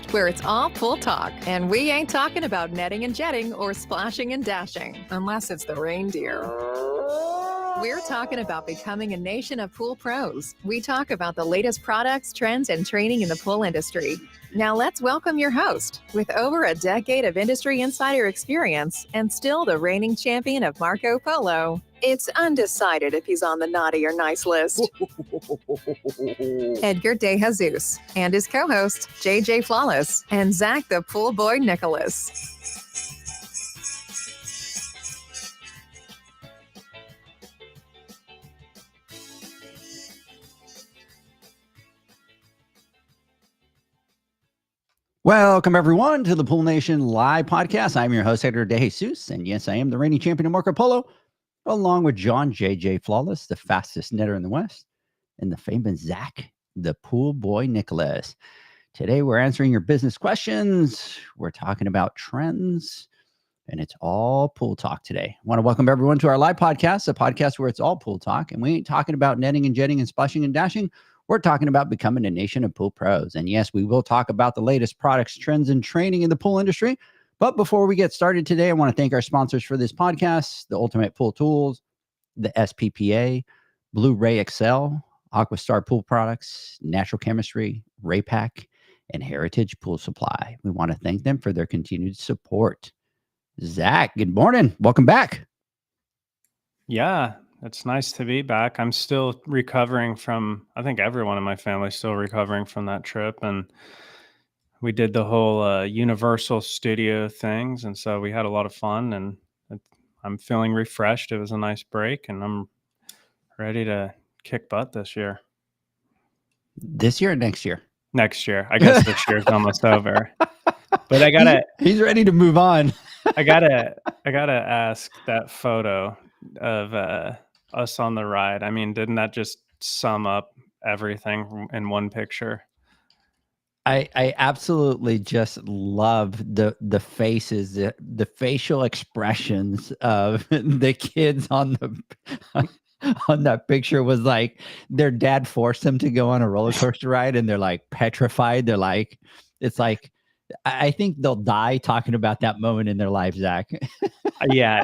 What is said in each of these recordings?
where it's all pool talk. And we ain't talking about netting and jetting or splashing and dashing, unless it's the reindeer. We're talking about becoming a nation of pool pros. We talk about the latest products, trends, and training in the pool industry. Now let's welcome your host, with over a decade of industry insider experience and still the reigning champion of Marco Polo. It's undecided if he's on the naughty or nice list. Edgar De Jesus and his co-host, JJ Flawless and Zach the Pool Boy Nicholas. Welcome, everyone, to the Pool Nation Live Podcast. I'm your host, Edgar De Jesus, and yes, I am the reigning champion of Marco Polo, along with John JJ Flawless, the fastest netter in the West, and the famous Zach, the Pool Boy Nicholas. Today, we're answering your business questions. We're talking about trends, and it's all pool talk today. I want to welcome everyone to our live podcast, a podcast where it's all pool talk, and we ain't talking about netting and jetting and splashing and dashing. We're talking about becoming a nation of pool pros. And yes, we will talk about the latest products, trends, and training in the pool industry. But before we get started today, I want to thank our sponsors for this podcast, the Ultimate Pool Tools, the SPPA, Blu-ray Excel, Aquastar Pool Products, Natural Chemistry, Raypack, and Heritage Pool Supply. We want to thank them for their continued support. Zach, good morning. Welcome back. Yeah, it's nice to be back. I'm still recovering from, I think everyone in my family is still recovering from that trip. And we did the whole Universal Studio things. And so we had a lot of fun, and I'm feeling refreshed. It was a nice break, and I'm ready to kick butt this year. This year or next year? Next year. I guess this year's almost over. But I gotta he's ready to move on. I gotta ask, that photo of us on the ride, I mean, didn't that just sum up everything in one picture? I absolutely just love the faces, the facial expressions of the kids on that picture. Was like their dad forced them to go on a roller coaster ride, and they're like petrified. They're like, it's like, I think they'll die talking about that moment in their life, Zach. Yeah,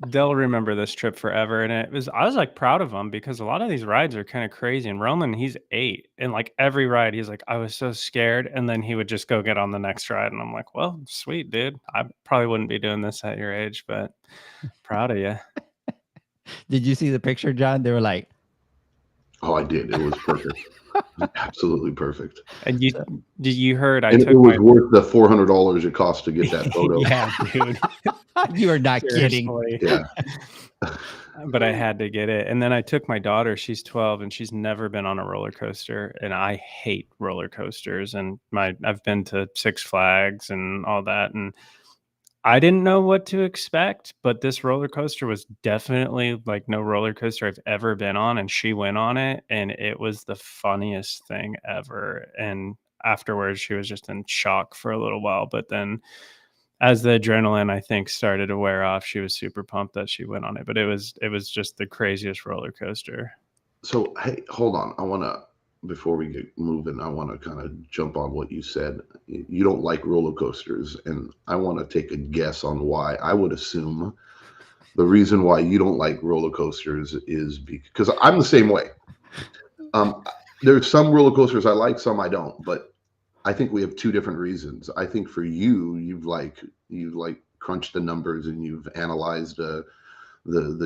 they'll remember this trip forever. And I was like proud of them, because a lot of these rides are kind of crazy. And Roman, he's 8, and like every ride, he's like, I was so scared. And then he would just go get on the next ride. And I'm like, well, sweet, dude. I probably wouldn't be doing this at your age, but proud of you. Did you see the picture, John? They were like, oh, I did. It was perfect. Absolutely perfect. And you heard it was worth the $400 it cost to get that photo. Yeah, dude. You are not kidding. Yeah. But I had to get it. And then I took my daughter, she's 12, and she's never been on a roller coaster. And I hate roller coasters. And I've been to Six Flags and all that. And I didn't know what to expect, but this roller coaster was definitely like no roller coaster I've ever been on. And she went on it, and it was the funniest thing ever. And afterwards, she was just in shock for a little while. But then as the adrenaline, I think, started to wear off, she was super pumped that she went on it. But it was just the craziest roller coaster. So, hey, hold on. Before we get moving, I want to kind of jump on what you said. You don't like roller coasters, and I want to take a guess on why. I would assume the reason why you don't like roller coasters is because I'm the same way. There's some roller coasters I like, some I don't, but I think we have two different reasons. I think for you, you've crunched the numbers, and you've analyzed the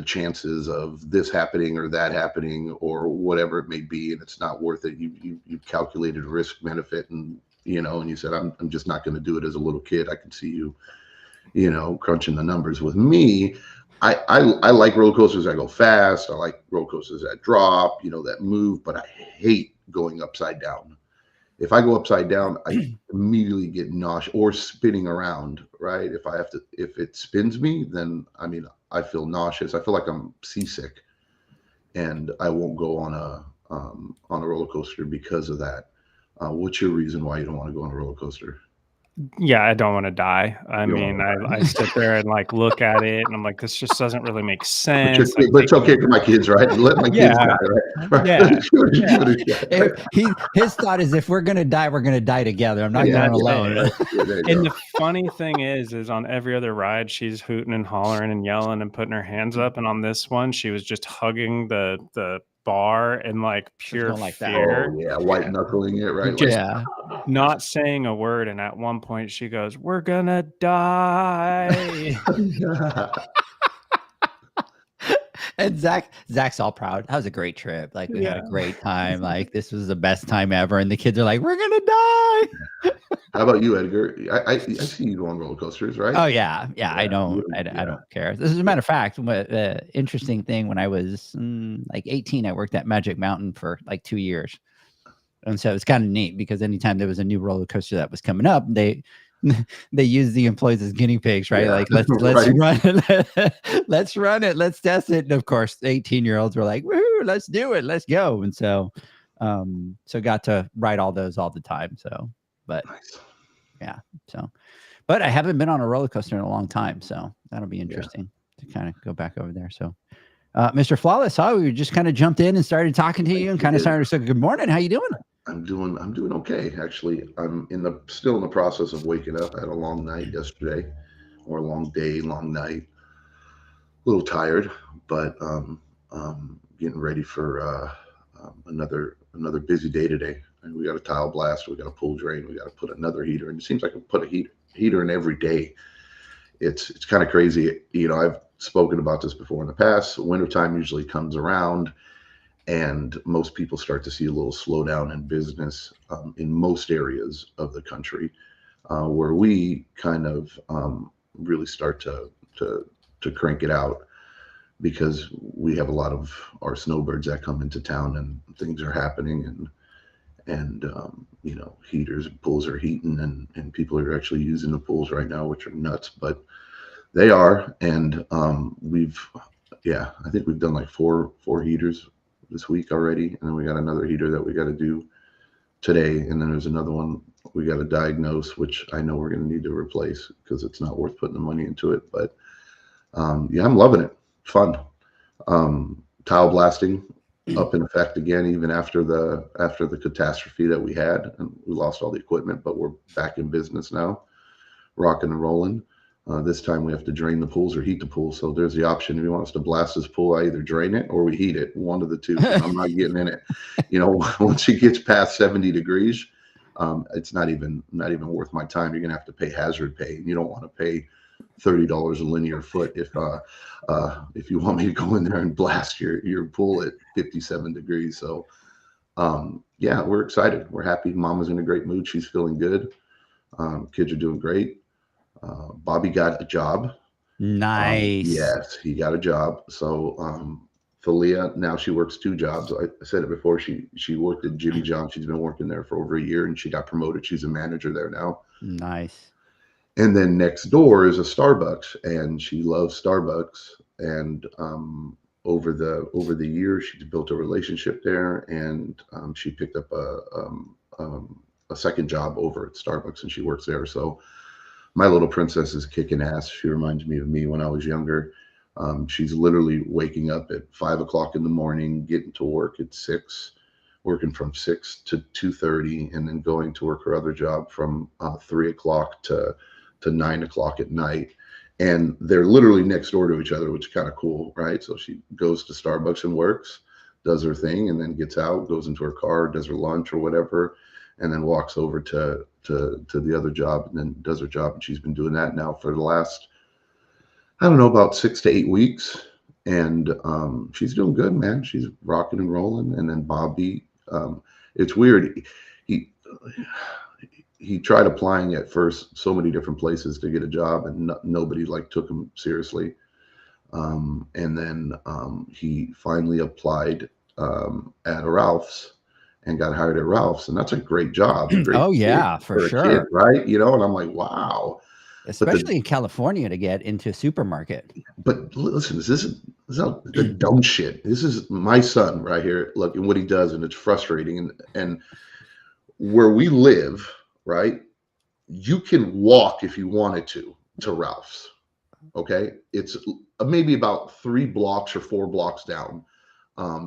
chances of this happening or that happening or whatever it may be, and it's not worth it. You've calculated risk benefit, and and you said, I'm just not going to do it. As a little kid, I can see you crunching the numbers. With me, I like roller coasters that go fast. I like roller coasters that drop, that move, but I hate going upside down. If I go upside down, I immediately get nauseous, or spinning around, right? If it spins me, then I feel nauseous. I feel like I'm seasick, and I won't go on a roller coaster because of that. What's your reason why you don't want to go on a roller coaster? Yeah, I don't want to die. I You don't mean, wanna I sit there and like look at it and I'm like, this just doesn't really make But, sense. Like but it's taking okay for my kids, right? Let my kids Yeah. die, right? Yeah. Give it a shot. His thought is, if we're gonna die together. I'm not And going that's alone. it. Yeah, there you And go. the funny thing is on every other ride, she's hooting and hollering and yelling and putting her hands up. And on this one, she was just hugging the bar in like pure going like that. fear. Oh yeah, white knuckling it, right? Like, Just Yeah. not saying a word. And at one point she goes, "We're gonna die." And Zach's all proud. That was a great trip. Like, we had a great time. Like, this was the best time ever. And the kids are like, we're gonna die. How about you, Edgar? I see you go on roller coasters, right? Oh yeah. I don't yeah. don't care. This is a matter of fact. The interesting thing, when I was like 18, I worked at Magic Mountain for like 2 years. And so it's kind of neat, because anytime there was a new roller coaster that was coming up, they use the employees as guinea pigs, right? Yeah. Like, let's Right. run it, let's run it, let's test it. And of course, 18-year-olds were like, woohoo, let's do it, let's go. And so got to ride all those all the time. So, but Nice. but I haven't been on a roller coaster in a long time, so that'll be interesting to kind of go back over there. So Mr. Flawless, we just kind of jumped in and started talking to you and kind of started to say, good morning, how you doing? I'm doing okay, actually. I'm still in the process of waking up. I had a long night yesterday, or a long day, long night. A little tired, but getting ready for another busy day today. And we got a tile blast, we got a pool drain, we got to put another heater, and it seems like I put a heater in every day. It's kind of crazy. You know, I've spoken about this before in the past. Wintertime usually comes around, and most people start to see a little slowdown in business in most areas of the country, where we kind of really start to crank it out, because we have a lot of our snowbirds that come into town and things are happening, and you know, heaters and pools are heating, and people are actually using the pools right now, which are nuts, but they are. And I think we've done like four heaters this week already, and then we got another heater that we got to do today, and then there's another one we got to diagnose, which I know we're going to need to replace, because it's not worth putting the money into it. But I'm loving it. Fun. Tile blasting up in effect again, even after the catastrophe that we had, and we lost all the equipment, but we're back in business now, rocking and rolling. This time we have to drain the pools or heat the pool. So there's the option. If you want us to blast this pool, I either drain it or we heat it. One of the two. I'm not getting in it. You know, once it gets past 70 degrees, it's not even worth my time. You're gonna have to pay hazard pay, and you don't want to pay $30 a linear foot if you want me to go in there and blast your pool at 57 degrees. So we're excited. We're happy. Mama's in a great mood. She's feeling good. Kids are doing great. Bobby got a job. Nice. Yes, he got a job. So Thalia, now she works 2 jobs. I said it before. She worked at Jimmy John. She's been working there for over a year, and she got promoted. She's a manager there now. Nice. And then next door is a Starbucks, and she loves Starbucks. And over the years, she's built a relationship there, and she picked up a second job over at Starbucks, and she works there. So my little princess is kicking ass. She reminds me of me when I was younger. She's literally waking up at 5 o'clock in the morning, getting to work at 6, working from 6 to 2:30, and then going to work her other job from 3 o'clock to 9 o'clock at night. And they're literally next door to each other, which is kind of cool, right? So she goes to Starbucks and works, does her thing, and then gets out, goes into her car, does her lunch or whatever, and then walks over to the other job and then does her job. And she's been doing that now for the last, I don't know, about 6 to 8 weeks. And she's doing good, man. She's rocking and rolling. And then Bobby, it's weird. He tried applying at first so many different places to get a job, and nobody like took him seriously. And then he finally applied at a Ralph's and got hired at Ralph's, and that's a great job. For sure. Kid, right? You know, and I'm like, wow. Especially in California, to get into a supermarket. But listen, this is the dumb shit. This is my son right here. Look at what he does, and it's frustrating. And where we live, right? you can walk if you wanted to Ralph's. Okay. It's maybe about 3 blocks or 4 blocks down.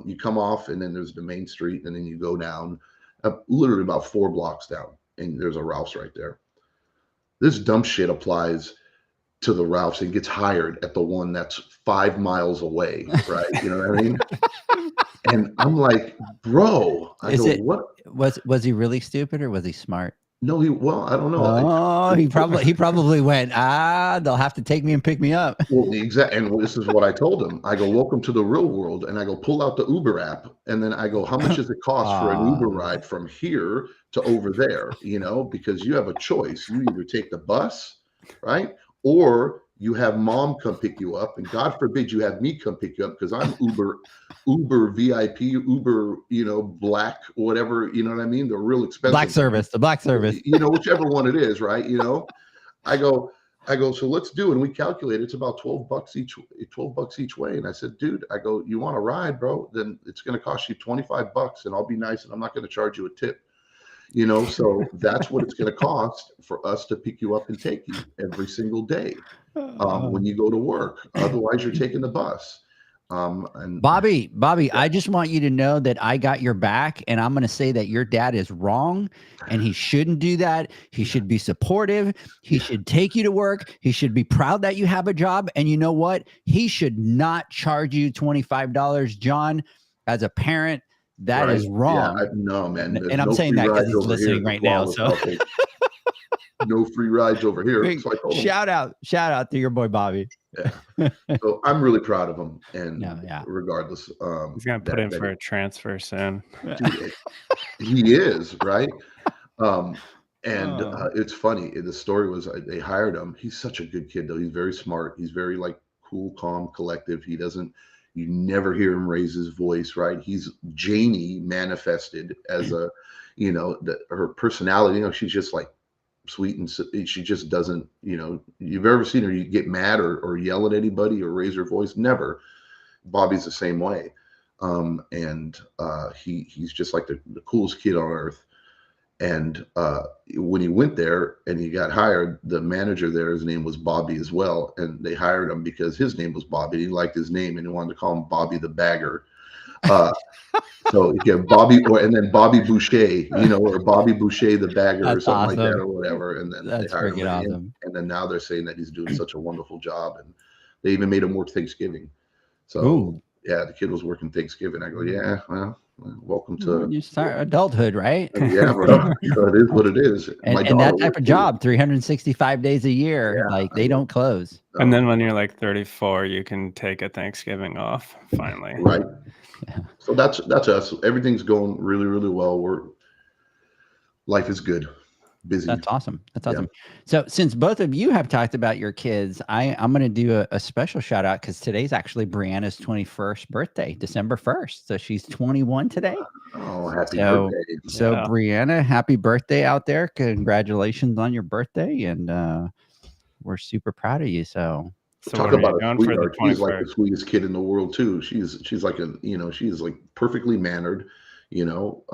You come off and then there's the main street and then you go down literally about 4 blocks down and there's a Ralph's right there. This dumb shit applies to the Ralph's and gets hired at the one that's 5 miles away. Right. You know what I mean? And I'm like, bro, what? Was he really stupid or was he smart? No, I don't know. Oh, he probably went, they'll have to take me and pick me up. Well, and this is what I told him. I go, welcome to the real world. And I go, pull out the Uber app. And then I go, how much does it cost for an Uber ride from here to over there? You know, because you have a choice. You either take the bus, right? Or you have mom come pick you up. And God forbid you have me come pick you up because I'm Uber VIP, Uber, you know, black, whatever, you know what I mean? The real expensive. The black service. You know, whichever one it is, right? You know, I go, so let's do it. And we calculate it's about $12 each way. And I said, dude, I go, you want to ride, bro? Then it's going to cost you $25 and I'll be nice. And I'm not going to charge you a tip, you know? So that's what it's going to cost for us to pick you up and take you every single day when you go to work. Otherwise you're taking the bus. And Bobby, I just want you to know that I got your back and I'm going to say that your dad is wrong and he shouldn't do that. He should be supportive. He should take you to work. He should be proud that you have a job. And you know what? He should not charge you $25, John, as a parent. That is wrong. Yeah, no, man. And I'm saying that because he's listening right now. So no free rides over here. Shout out to your boy, Bobby. Yeah. So I'm really proud of him. And regardless, he's going to put in for a transfer soon. He is, right? It's funny. The story was they hired him. He's such a good kid, though. He's very smart. He's very like cool, calm, collective. You never hear him raise his voice, right? He's Janie manifested as a, you know, her personality, you know, she's just like sweet and she just doesn't, you know, you've ever seen her, you get mad or yell at anybody or raise her voice? Never. Bobby's the same way. He's just like the coolest kid on earth. And when he went there and he got hired, the manager there, his name was Bobby as well. And they hired him because his name was Bobby. He liked his name and he wanted to call him Bobby the Bagger. So yeah, Bobby, and then Bobby Boucher, you know, or Bobby Boucher the Bagger or something like that or whatever. And then they hired him. Awesome. And then now they're saying that he's doing such a wonderful job. And they even made him work Thanksgiving. So yeah, the kid was working Thanksgiving. I go, yeah, well, welcome to you start adulthood, right? Yeah, bro. It is what it is. And that type of job, 365 days a year, they don't close. And then when you're like 34, you can take a Thanksgiving off finally. Right. Yeah. So that's us. Everything's going really, really well. Life is good. Busy. That's awesome. So since both of you have talked about your kids, I'm going to do a special shout out because today's actually Brianna's 21st birthday, December 1st. So she's 21 today. Oh, happy birthday. So Brianna, happy birthday out there. Congratulations on your birthday. And we're super proud of you. So talk about a sweetheart. She's like the sweetest kid in the world too. She's like she's like perfectly mannered. You know,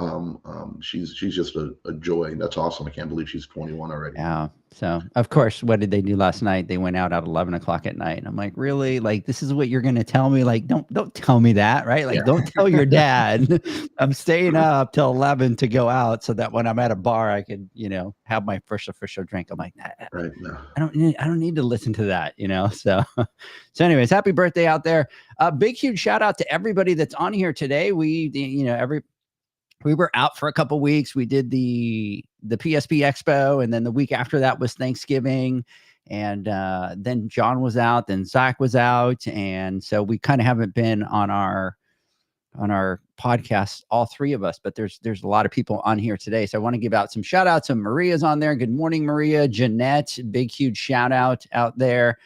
she's just a joy. That's awesome. I can't believe she's 21 already. Yeah. So of course, what did they do last night? They went out at 11 o'clock at night. And I'm like, really? Like, this is what you're going to tell me? Like, don't tell me that, right? Like, don't tell your dad I'm staying up till 11 to go out so that when I'm at a bar, I could, you know, have my first official drink. I'm like, right, no. I don't need to listen to that, you know? So anyways, happy birthday out there. Big, huge shout out to everybody that's on here today. We were out for a couple weeks. We did the PSP Expo, and then the week after that was Thanksgiving, and then John was out, then Zach was out, and so we kind of haven't been on our podcast, all three of us. But there's a lot of people on here today, so I want to give out some shout outs. So Maria's on there. Good morning, Maria. Jeanette, big huge shout out there.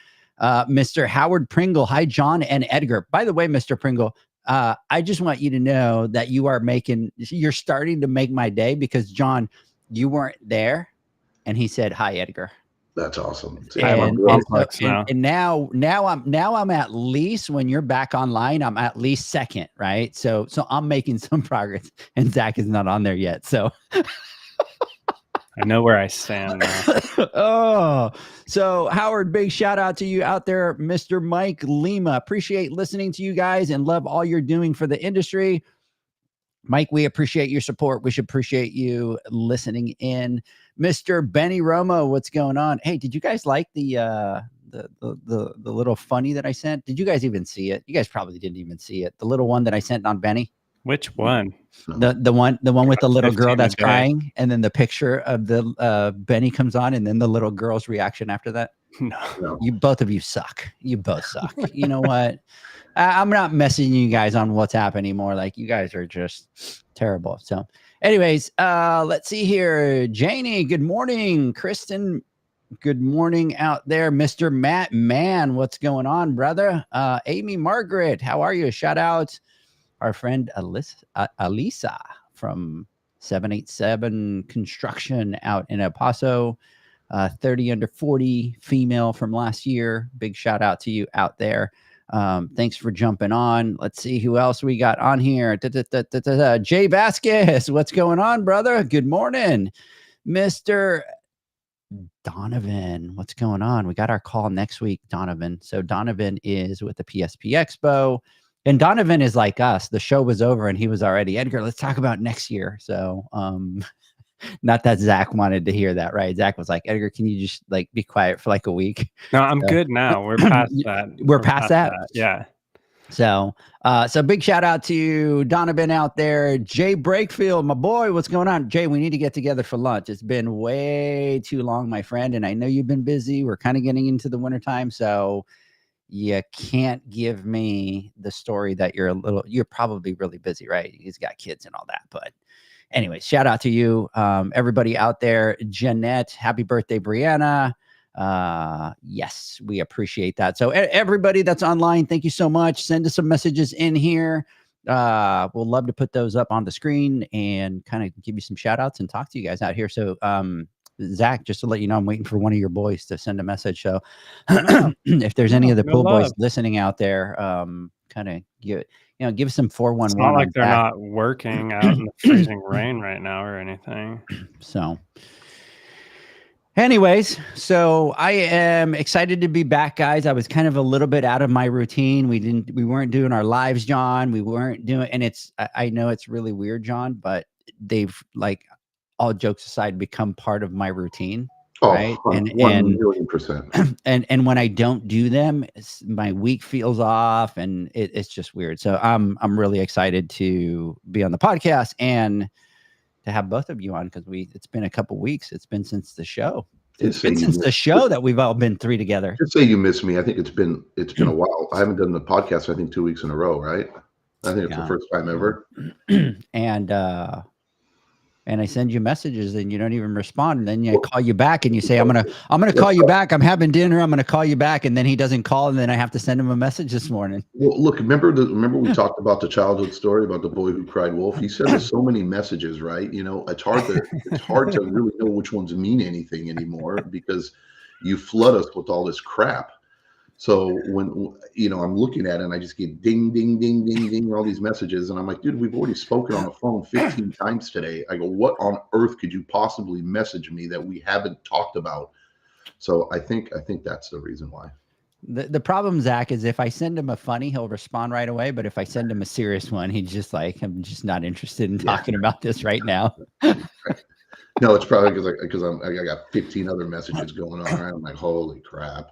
Mr. Howard Pringle. Hi, John and Edgar. By the way, Mr. Pringle, I just want you to know that you're starting to make my day because John, you weren't there. And he said, hi, Edgar. That's awesome. And now I'm at least, when you're back online, I'm at least second. Right. So I'm making some progress and Zach is not on there yet. So I know where I stand now. Oh, so Howard, big shout out to you out there, Mr. Mike Lima. Appreciate listening to you guys and love all you're doing for the industry. Mike, we appreciate your support. We should appreciate you listening in. Mr. Benny Romo, what's going on? Hey, did you guys like the little funny that I sent? Did you guys even see it? You guys probably didn't even see it. The little one that I sent on Benny. Which one? The one with the little girl 15 a that's day. crying, and then the picture of the Benny comes on, and then the little girl's reaction after that. No. You both of you suck. You both suck. You know what? I'm not messaging you guys on WhatsApp anymore. Like, you guys are just terrible. So anyways, let's see here. Janie, good morning. Kristen, good morning out there. Mr. Matt Mann, what's going on, brother? Amy Margaret, how are you? Shout out our friend Alisa from 787 Construction out in El Paso. 30 under 40 female from last year. Big shout out to you out there. Thanks for jumping on. Let's see who else we got on here. Jay Vasquez, what's going on, brother? Good morning. Mr. Donovan, what's going on? We got our call next week, Donovan. So Donovan is with the PSP Expo. And Donovan is like us. The show was over and he was already, Edgar, let's talk about next year. So not that Zach wanted to hear that, right? Zach was like, Edgar, can you just like be quiet for like a week? No, I'm good now. We're past that. We're past that? Yeah. So big shout out to Donovan out there. Jay Brakefield, my boy, what's going on? Jay, we need to get together for lunch. It's been way too long, my friend. And I know you've been busy. We're kind of getting into the wintertime. So you can't give me the story that you're probably really busy, right? He's got kids and all that. But anyway, shout out to you, everybody out there. Jeanette, happy birthday, Brianna. Yes, we appreciate that. So everybody that's online, thank you so much. Send us some messages in here. We'll love to put those up on the screen and kind of give you some shout outs and talk to you guys out here. So, Zach, just to let you know, I'm waiting for one of your boys to send a message. So if there's any of the pool boys listening out there, kind of give us some 411. It's not like they're not working out in the freezing rain right now or anything. So anyways, so I am excited to be back, guys. I was kind of a little bit out of my routine. We weren't doing our lives, John. We weren't doing, and I know it's really weird, John, but they've, like, all jokes aside, become part of my routine. Right. And 1,000,000%. And when I don't do them, my week feels off and it's just weird. So I'm really excited to be on the podcast and to have both of you on, because it's been a couple weeks. It's been since the show. It's been since the show that we've all been three together. Just say you miss me. I think it's been a while. I haven't done the podcast, I think, 2 weeks in a row, right? I think it's the first time ever. And I send you messages and you don't even respond. And then I call you back and you say, I'm gonna call you back. I'm having dinner. I'm gonna call you back. And then he doesn't call. And then I have to send him a message this morning. Well, look, remember we talked about the childhood story about the boy who cried wolf? He sent us so many messages, right? You know, it's hard to really know which ones mean anything anymore because you flood us with all this crap. So when, I'm looking at it and I just get ding, ding, ding, ding, ding, all these messages. And I'm like, dude, we've already spoken on the phone 15 times today. I go, what on earth could you possibly message me that we haven't talked about? So I think that's the reason why. The problem, Zach, is if I send him a funny, he'll respond right away. But if I send him a serious one, he's just like, I'm just not interested in talking about this right now. No, it's probably because I got 15 other messages going on. Right? I'm like, holy crap.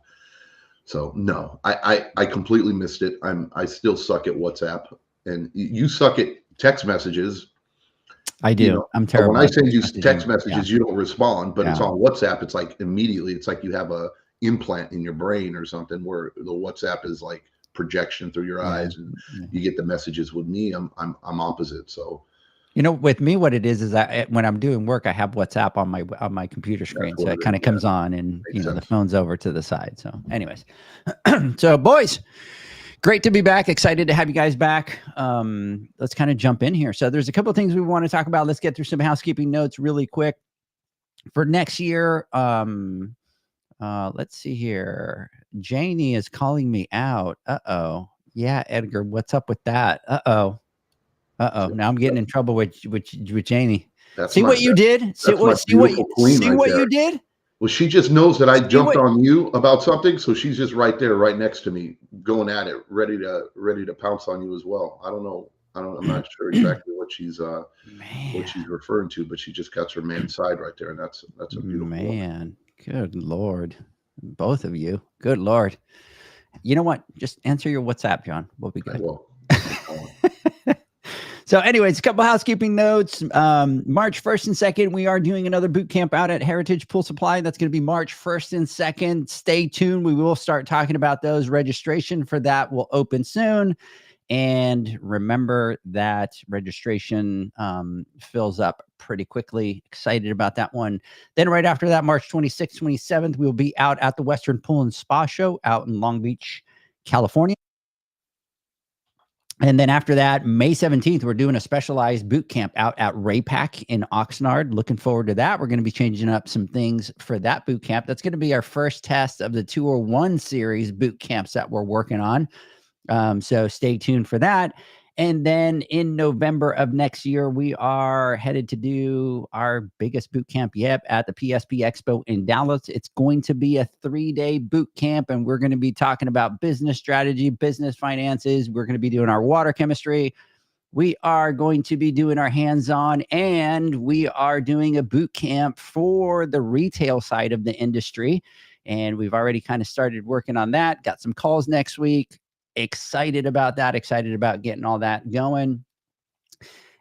So no, I completely missed it. I still suck at WhatsApp, and you suck at text messages. I do. I'm terrible. When I send you text messages, you don't respond, but it's on WhatsApp. It's like immediately. It's like you have a implant in your brain or something where the WhatsApp is like projection through your eyes, and you get the messages. With me, I'm opposite. So. With me, what it is that when I'm doing work, I have WhatsApp on my computer screen. So it kind of comes on and, the phone's over to the side. So anyways, so boys, great to be back. Excited to have you guys back. Let's kind of jump in here. So there's a couple of things we want to talk about. Let's get through some housekeeping notes really quick for next year. Let's see here. Janie is calling me out. Uh-oh. Yeah, Edgar, what's up with that? Uh-oh. Now I'm getting in trouble with Janie. That's See my what you did? See that's my what see what beautiful you queen see right what there. you did? Well, she just knows that I See jumped what on you about something, so she's just right there, right next to me, going at it, ready to pounce on you as well. I don't know. I'm not sure exactly what she's man. referring to, but she just got her man's side right there, and that's a beautiful woman. Man, good Lord. Both of you. Good Lord. You know what? Just answer your WhatsApp, John. We'll be I good. will. So, anyways, a couple housekeeping notes. March 1st and 2nd, we are doing another boot camp out at Heritage Pool Supply. That's going to be March 1st and 2nd. Stay tuned. We will start talking about those. Registration for that will open soon. And remember that registration fills up pretty quickly. Excited about that one. Then right after that, March 26th, 27th, we'll be out at the Western Pool and Spa Show out in Long Beach, California. And then after that, May 17th, we're doing a specialized boot camp out at Raypack in Oxnard. Looking forward to that. We're going to be changing up some things for that boot camp. That's going to be our first test of the 201 series boot camps that we're working on. So stay tuned for that. And then in November of next year, we are headed to do our biggest boot camp yet at the PSP Expo in Dallas. It's going to be a 3-day boot camp, and we're going to be talking about business strategy, business finances. We're going to be doing our water chemistry. We are going to be doing our hands-on, and we are doing a boot camp for the retail side of the industry. And we've already kind of started working on that. Got some calls next week. Excited about that. Excited about getting all that going.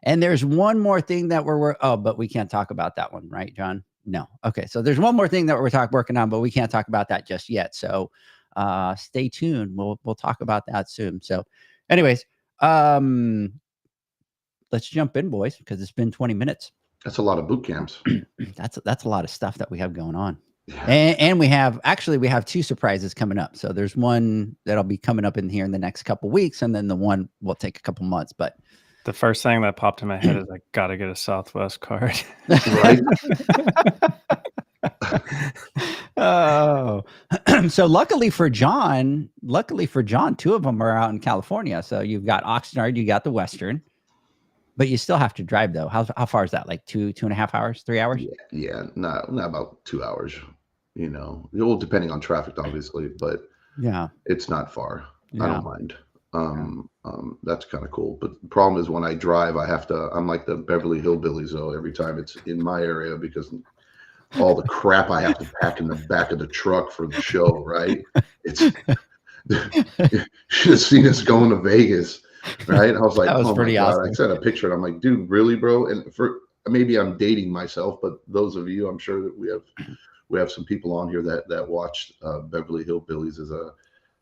And there's one more thing that but we can't talk about that one, right, John? No. Okay. So there's one more thing that we're working on, but we can't talk about that just yet. So stay tuned. We'll talk about that soon. So anyways, let's jump in, boys, because it's been 20 minutes. That's a lot of boot camps. That's a lot of stuff that we have going on. Yeah. And we have 2 surprises coming up. So there's one that'll be coming up in here in the next couple weeks, and then the one will take a couple months. But the first thing that popped in my head is I gotta get a Southwest card. Right? Oh, so luckily for John, 2 of them are out in California. So you've got Oxnard, you got the Western, but you still have to drive though. How far is that? Like 2.5 hours, 3 hours? Yeah, not about 2 hours. You know, well, depending on traffic, obviously, but Yeah. it's not far. Yeah. I don't mind. That's kind of cool. But the problem is when I drive, I'm like the Beverly Hillbillies though, every time it's in my area because all the crap I have to pack in the back of the truck for the show, right? It's you should have seen us going to Vegas, right? I was like, That was oh pretty my God. awesome. I sent a picture and I'm like, dude, really, bro? And maybe I'm dating myself, but those of you, I'm sure that we have some people on here that watched Beverly Hillbillies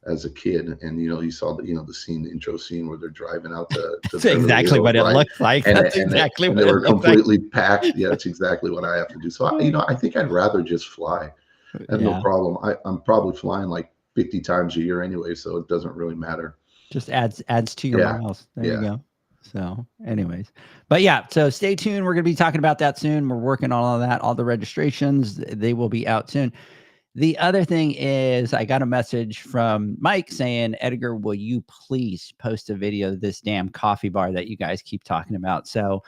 as a kid, and you saw the scene, the intro scene where they're driving out to That's Beverly exactly Hills, what it right? looks like. And, That's and they- exactly and what they it were looks like. completely packed. Yeah, that's exactly what I have to do. So I think I'd rather just fly. I have no Yeah. problem. I'm probably flying like 50 times a year anyway, so it doesn't really matter. Just adds to your Yeah. miles. There Yeah. you go. So anyways, but yeah, so stay tuned. We're going to be talking about that soon. We're working on all that, all the registrations, they will be out soon. The other thing is I got a message from Mike saying, Edgar, will you please post a video of this damn coffee bar that you guys keep talking about? So,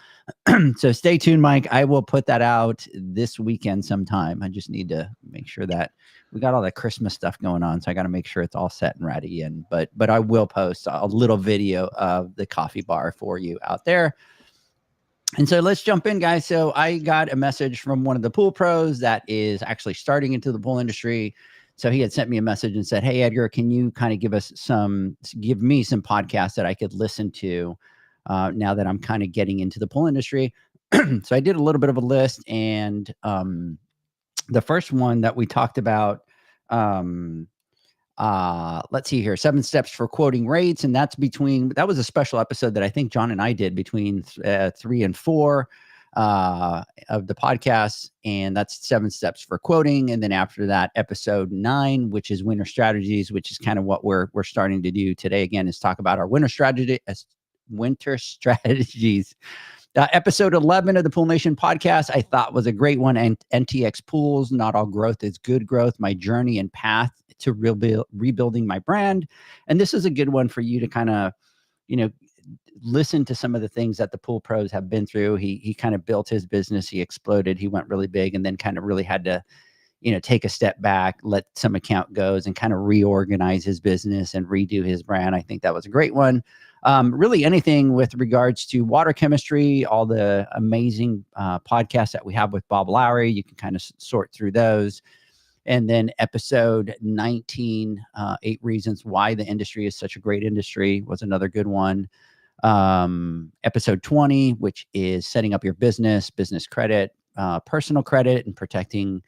so stay tuned, Mike. I will put that out this weekend sometime. I just need to make sure that we got all that Christmas stuff going on. So I got to make sure it's all set and ready. And, but I will post a little video of the coffee bar for you out there. And so let's jump in, guys. So I got a message from one of the pool pros that is actually starting into the pool industry. So he had sent me a message and said, hey, Edgar, can you kind of give me some podcasts that I could listen to now that I'm kind of getting into the pool industry? So I did a little bit of a list, and the first one that we talked about, let's see here, 7 steps for quoting rates. And that was a special episode that I think John and I did between 3 and 4 of the podcast. And that's 7 steps for quoting. And then after that, episode 9, which is winter strategies, which is kind of what we're starting to do today. Again, is talk about our winter strategies. Episode 11 of the Pool Nation podcast, I thought was a great one. And NTX Pools, Not All Growth is Good Growth, my journey and path to rebuilding my brand. And this is a good one for you to kind of, listen to some of the things that the pool pros have been through. He kind of built his business. He exploded. He went really big, and then kind of really had to, take a step back, let some account goes, and kind of reorganize his business and redo his brand. I think that was a great one. Really anything with regards to water chemistry, all the amazing podcasts that we have with Bob Lowry, you can kind of sort through those. And then episode 19, 8 Reasons Why the Industry is Such a Great Industry, was another good one. Episode 20, which is setting up your business credit, personal credit, and protecting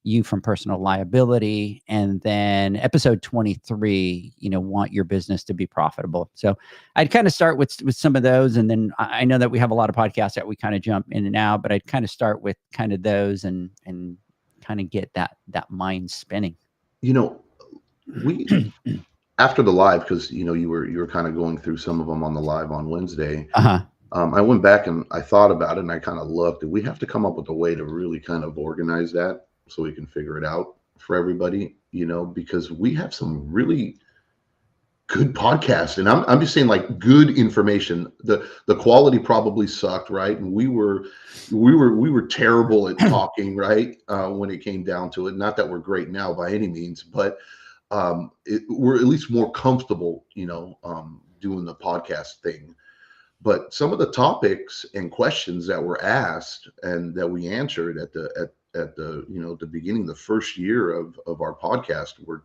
you from personal liability. And then episode 23, want your business to be profitable. So I'd kind of start with some of those. And then I know that we have a lot of podcasts that we kind of jump in and out, but I'd kind of start with kind of those and kind of get that mind spinning. We after the live, because you were kind of going through some of them on the live on Wednesday. I went back and I thought about it, and I kind of looked, and we have to come up with a way to really kind of organize that so we can figure it out for everybody, because we have some really good podcasts, and I'm just saying, like, good information. The quality probably sucked, right? And we were terrible at talking, right? When it came down to it. Not that we're great now by any means, but we're at least more comfortable, doing the podcast thing. But some of the topics and questions that were asked and that we answered at the the beginning, the first year of our podcast, were,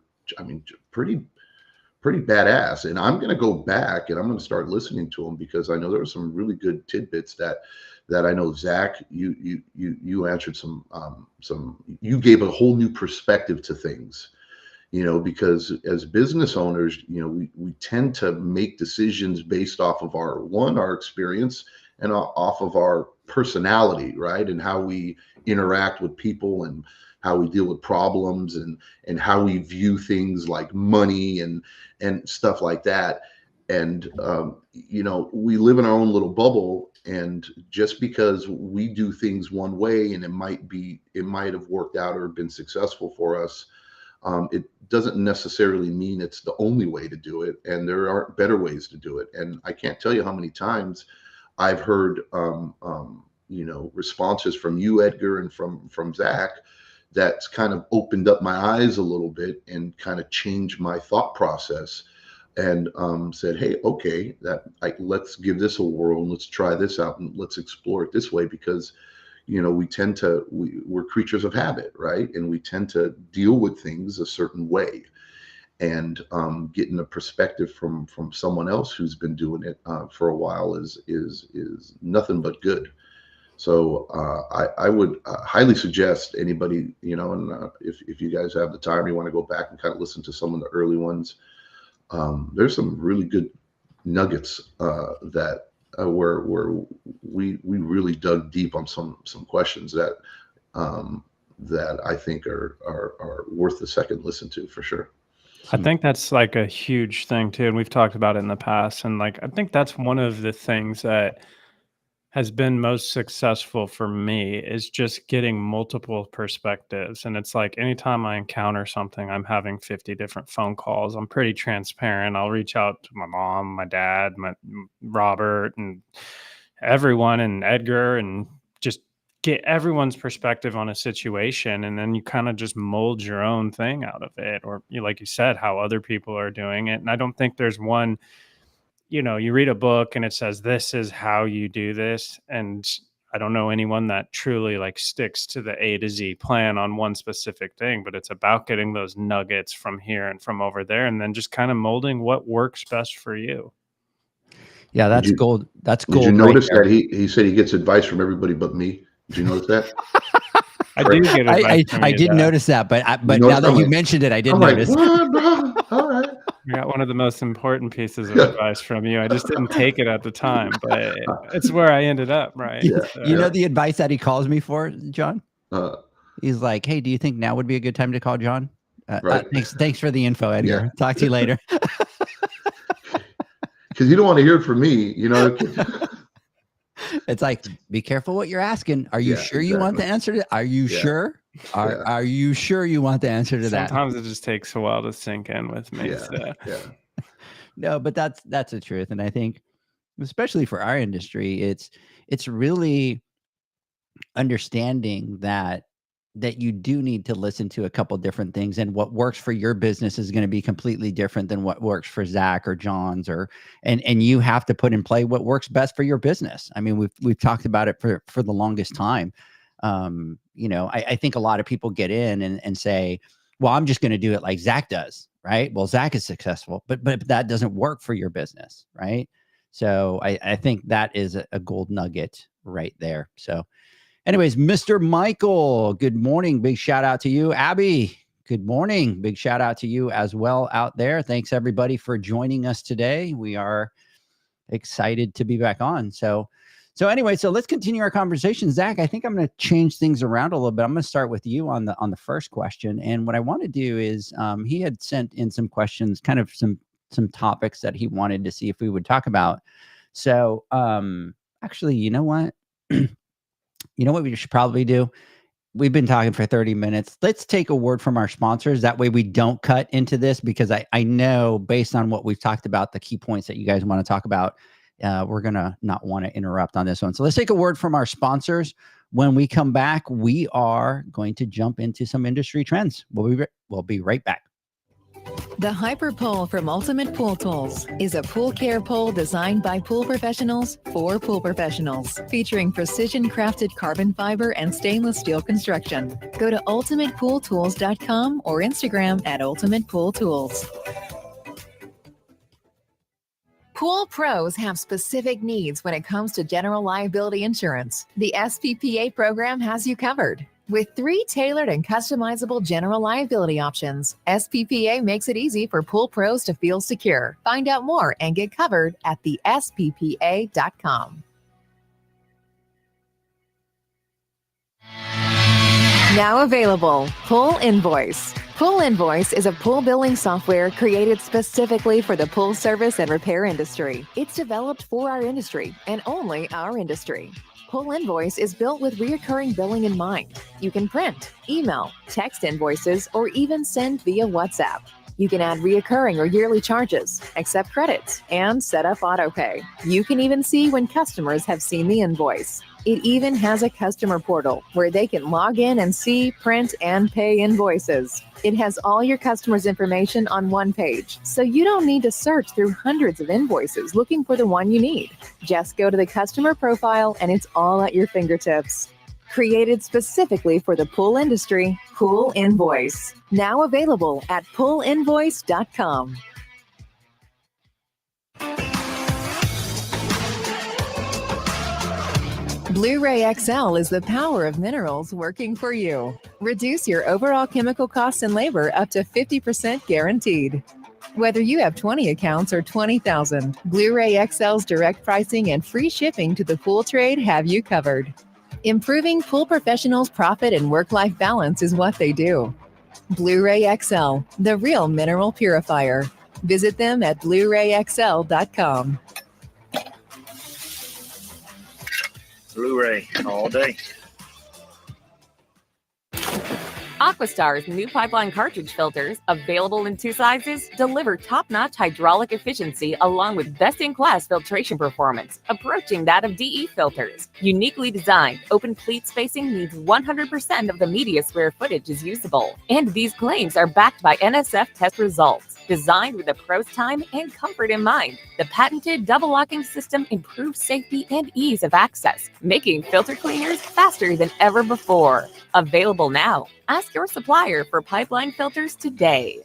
pretty badass. And I'm going to go back and I'm going to start listening to them, because I know there were some really good tidbits that I know, Zach, you answered some, you gave a whole new perspective to things, because as business owners, we tend to make decisions based off of our experience and off of our personality, right? And how we interact with people and how we deal with problems and how we view things like money and stuff like that. And, we live in our own little bubble, and just because we do things one way and it might have worked out or been successful for us, it doesn't necessarily mean it's the only way to do it. And there are better ways to do it. And I can't tell you how many times I've heard, responses from you, Edgar, and from Zach, that's kind of opened up my eyes a little bit and kind of changed my thought process, and said, hey, okay, let's give this a whirl and let's try this out and let's explore it this way, because we're creatures of habit, right? And we tend to deal with things a certain way. And getting a perspective from someone else who's been doing it for a while is nothing but good. So I would highly suggest anybody, and if you guys have the time, you want to go back and kind of listen to some of the early ones. There's some really good nuggets that where we really dug deep on some questions that I think are worth a second listen to, for sure. I think that's like a huge thing too, and we've talked about it in the past. And like, I think that's one of the things that has been most successful for me, is just getting multiple perspectives. And it's like, anytime I encounter something, I'm having 50 different phone calls. I'm pretty transparent. I'll reach out to my mom, my dad, Robert, and everyone, and Edgar, and just get everyone's perspective on a situation. And then you kind of just mold your own thing out of it, or like you said, how other people are doing it. And I don't think there's one, you read a book and it says, this is how you do this. And I don't know anyone that truly like sticks to the A to Z plan on one specific thing, but it's about getting those nuggets from here and from over there, and then just kind of molding what works best for you. Yeah, that's gold. That's gold. Did you notice that he said he gets advice from everybody but me? Did you notice that? I do get advice from you, I did notice that, but now that you mentioned it, I did notice. What, bro? All right. I got one of the most important pieces of advice from you. I just didn't take it at the time, but it's where I ended up, right? Yeah. So, you know the advice that he calls me for, John? He's like, hey, do you think now would be a good time to call John? Right. Thanks for the info, Edgar. Yeah. Talk to you later. Because you don't want to hear it from me, It's like, be careful what you're asking. Are you sure you want the answer to? Are you sure? Are you sure you want the answer to that? Sometimes it just takes a while to sink in with me. No, but that's the truth. And I think, especially for our industry, it's really understanding that you do need to listen to a couple different things, and what works for your business is going to be completely different than what works for Zach or John's, and you have to put in play what works best for your business. I mean, we've talked about it for the longest time. I think a lot of people get in and say, well, I'm just going to do it like Zach does, right? Well, Zach is successful, but that doesn't work for your business, right? So I think that is a gold nugget right there. So anyways, Mr. Michael, good morning. Big shout out to you. Abby, good morning. Big shout out to you as well out there. Thanks everybody for joining us today. We are excited to be back on. So anyway, so let's continue our conversation. Zach, I think I'm going to change things around a little bit. I'm going to start with you on the first question. And what I want to do is he had sent in some questions, kind of some topics that he wanted to see if we would talk about. So actually, you know what? You know what we should probably do? We've been talking for 30 minutes. Let's take a word from our sponsors. That way we don't cut into this, because I know based on what we've talked about, the key points that you guys want to talk about, we're going to not want to interrupt on this one. So let's take a word from our sponsors. When we come back, we are going to jump into some industry trends. We'll be right back. The Hyper Pole from Ultimate Pool Tools is a pool care pole designed by pool professionals for pool professionals, featuring precision-crafted carbon fiber and stainless steel construction. Go to ultimatepooltools.com or Instagram at Ultimate Pool Tools. Pool pros have specific needs when it comes to general liability insurance. The SPPA program has you covered. With 3 tailored and customizable general liability options, SPPA makes it easy for pool pros to feel secure. Find out more and get covered at thesppa.com. Now available, Pool Invoice. Pool Invoice is a pool billing software created specifically for the pool service and repair industry. It's developed for our industry and only our industry. Pool Invoice is built with recurring billing in mind. You can print, email, text invoices, or even send via WhatsApp. You can add recurring or yearly charges, accept credits, and set up autopay. You can even see when customers have seen the invoice. It even has a customer portal where they can log in and see, print, and pay invoices. It has all your customers' information on one page, so you don't need to search through hundreds of invoices looking for the one you need. Just go to the customer profile and it's all at your fingertips. Created specifically for the pool industry, Pool Invoice. Now available at poolinvoice.com. Blu-ray XL is the power of minerals working for you. Reduce your overall chemical costs and labor up to 50% guaranteed. Whether you have 20 accounts or 20,000, Blu-ray XL's direct pricing and free shipping to the pool trade have you covered. Improving pool professionals' profit and work-life balance is what they do. Blu-ray XL, the real mineral purifier. Visit them at BluRayXL.com. Blu-ray all day. Aquastar's new pipeline cartridge filters, available in 2 sizes, deliver top-notch hydraulic efficiency along with best-in-class filtration performance, approaching that of DE filters. Uniquely designed, open pleat spacing means 100% of the media square footage is usable. And these claims are backed by NSF test results. Designed with the pro's time and comfort in mind, the patented double locking system improves safety and ease of access, making filter cleaners faster than ever before. Available now. Ask your supplier for pipeline filters today.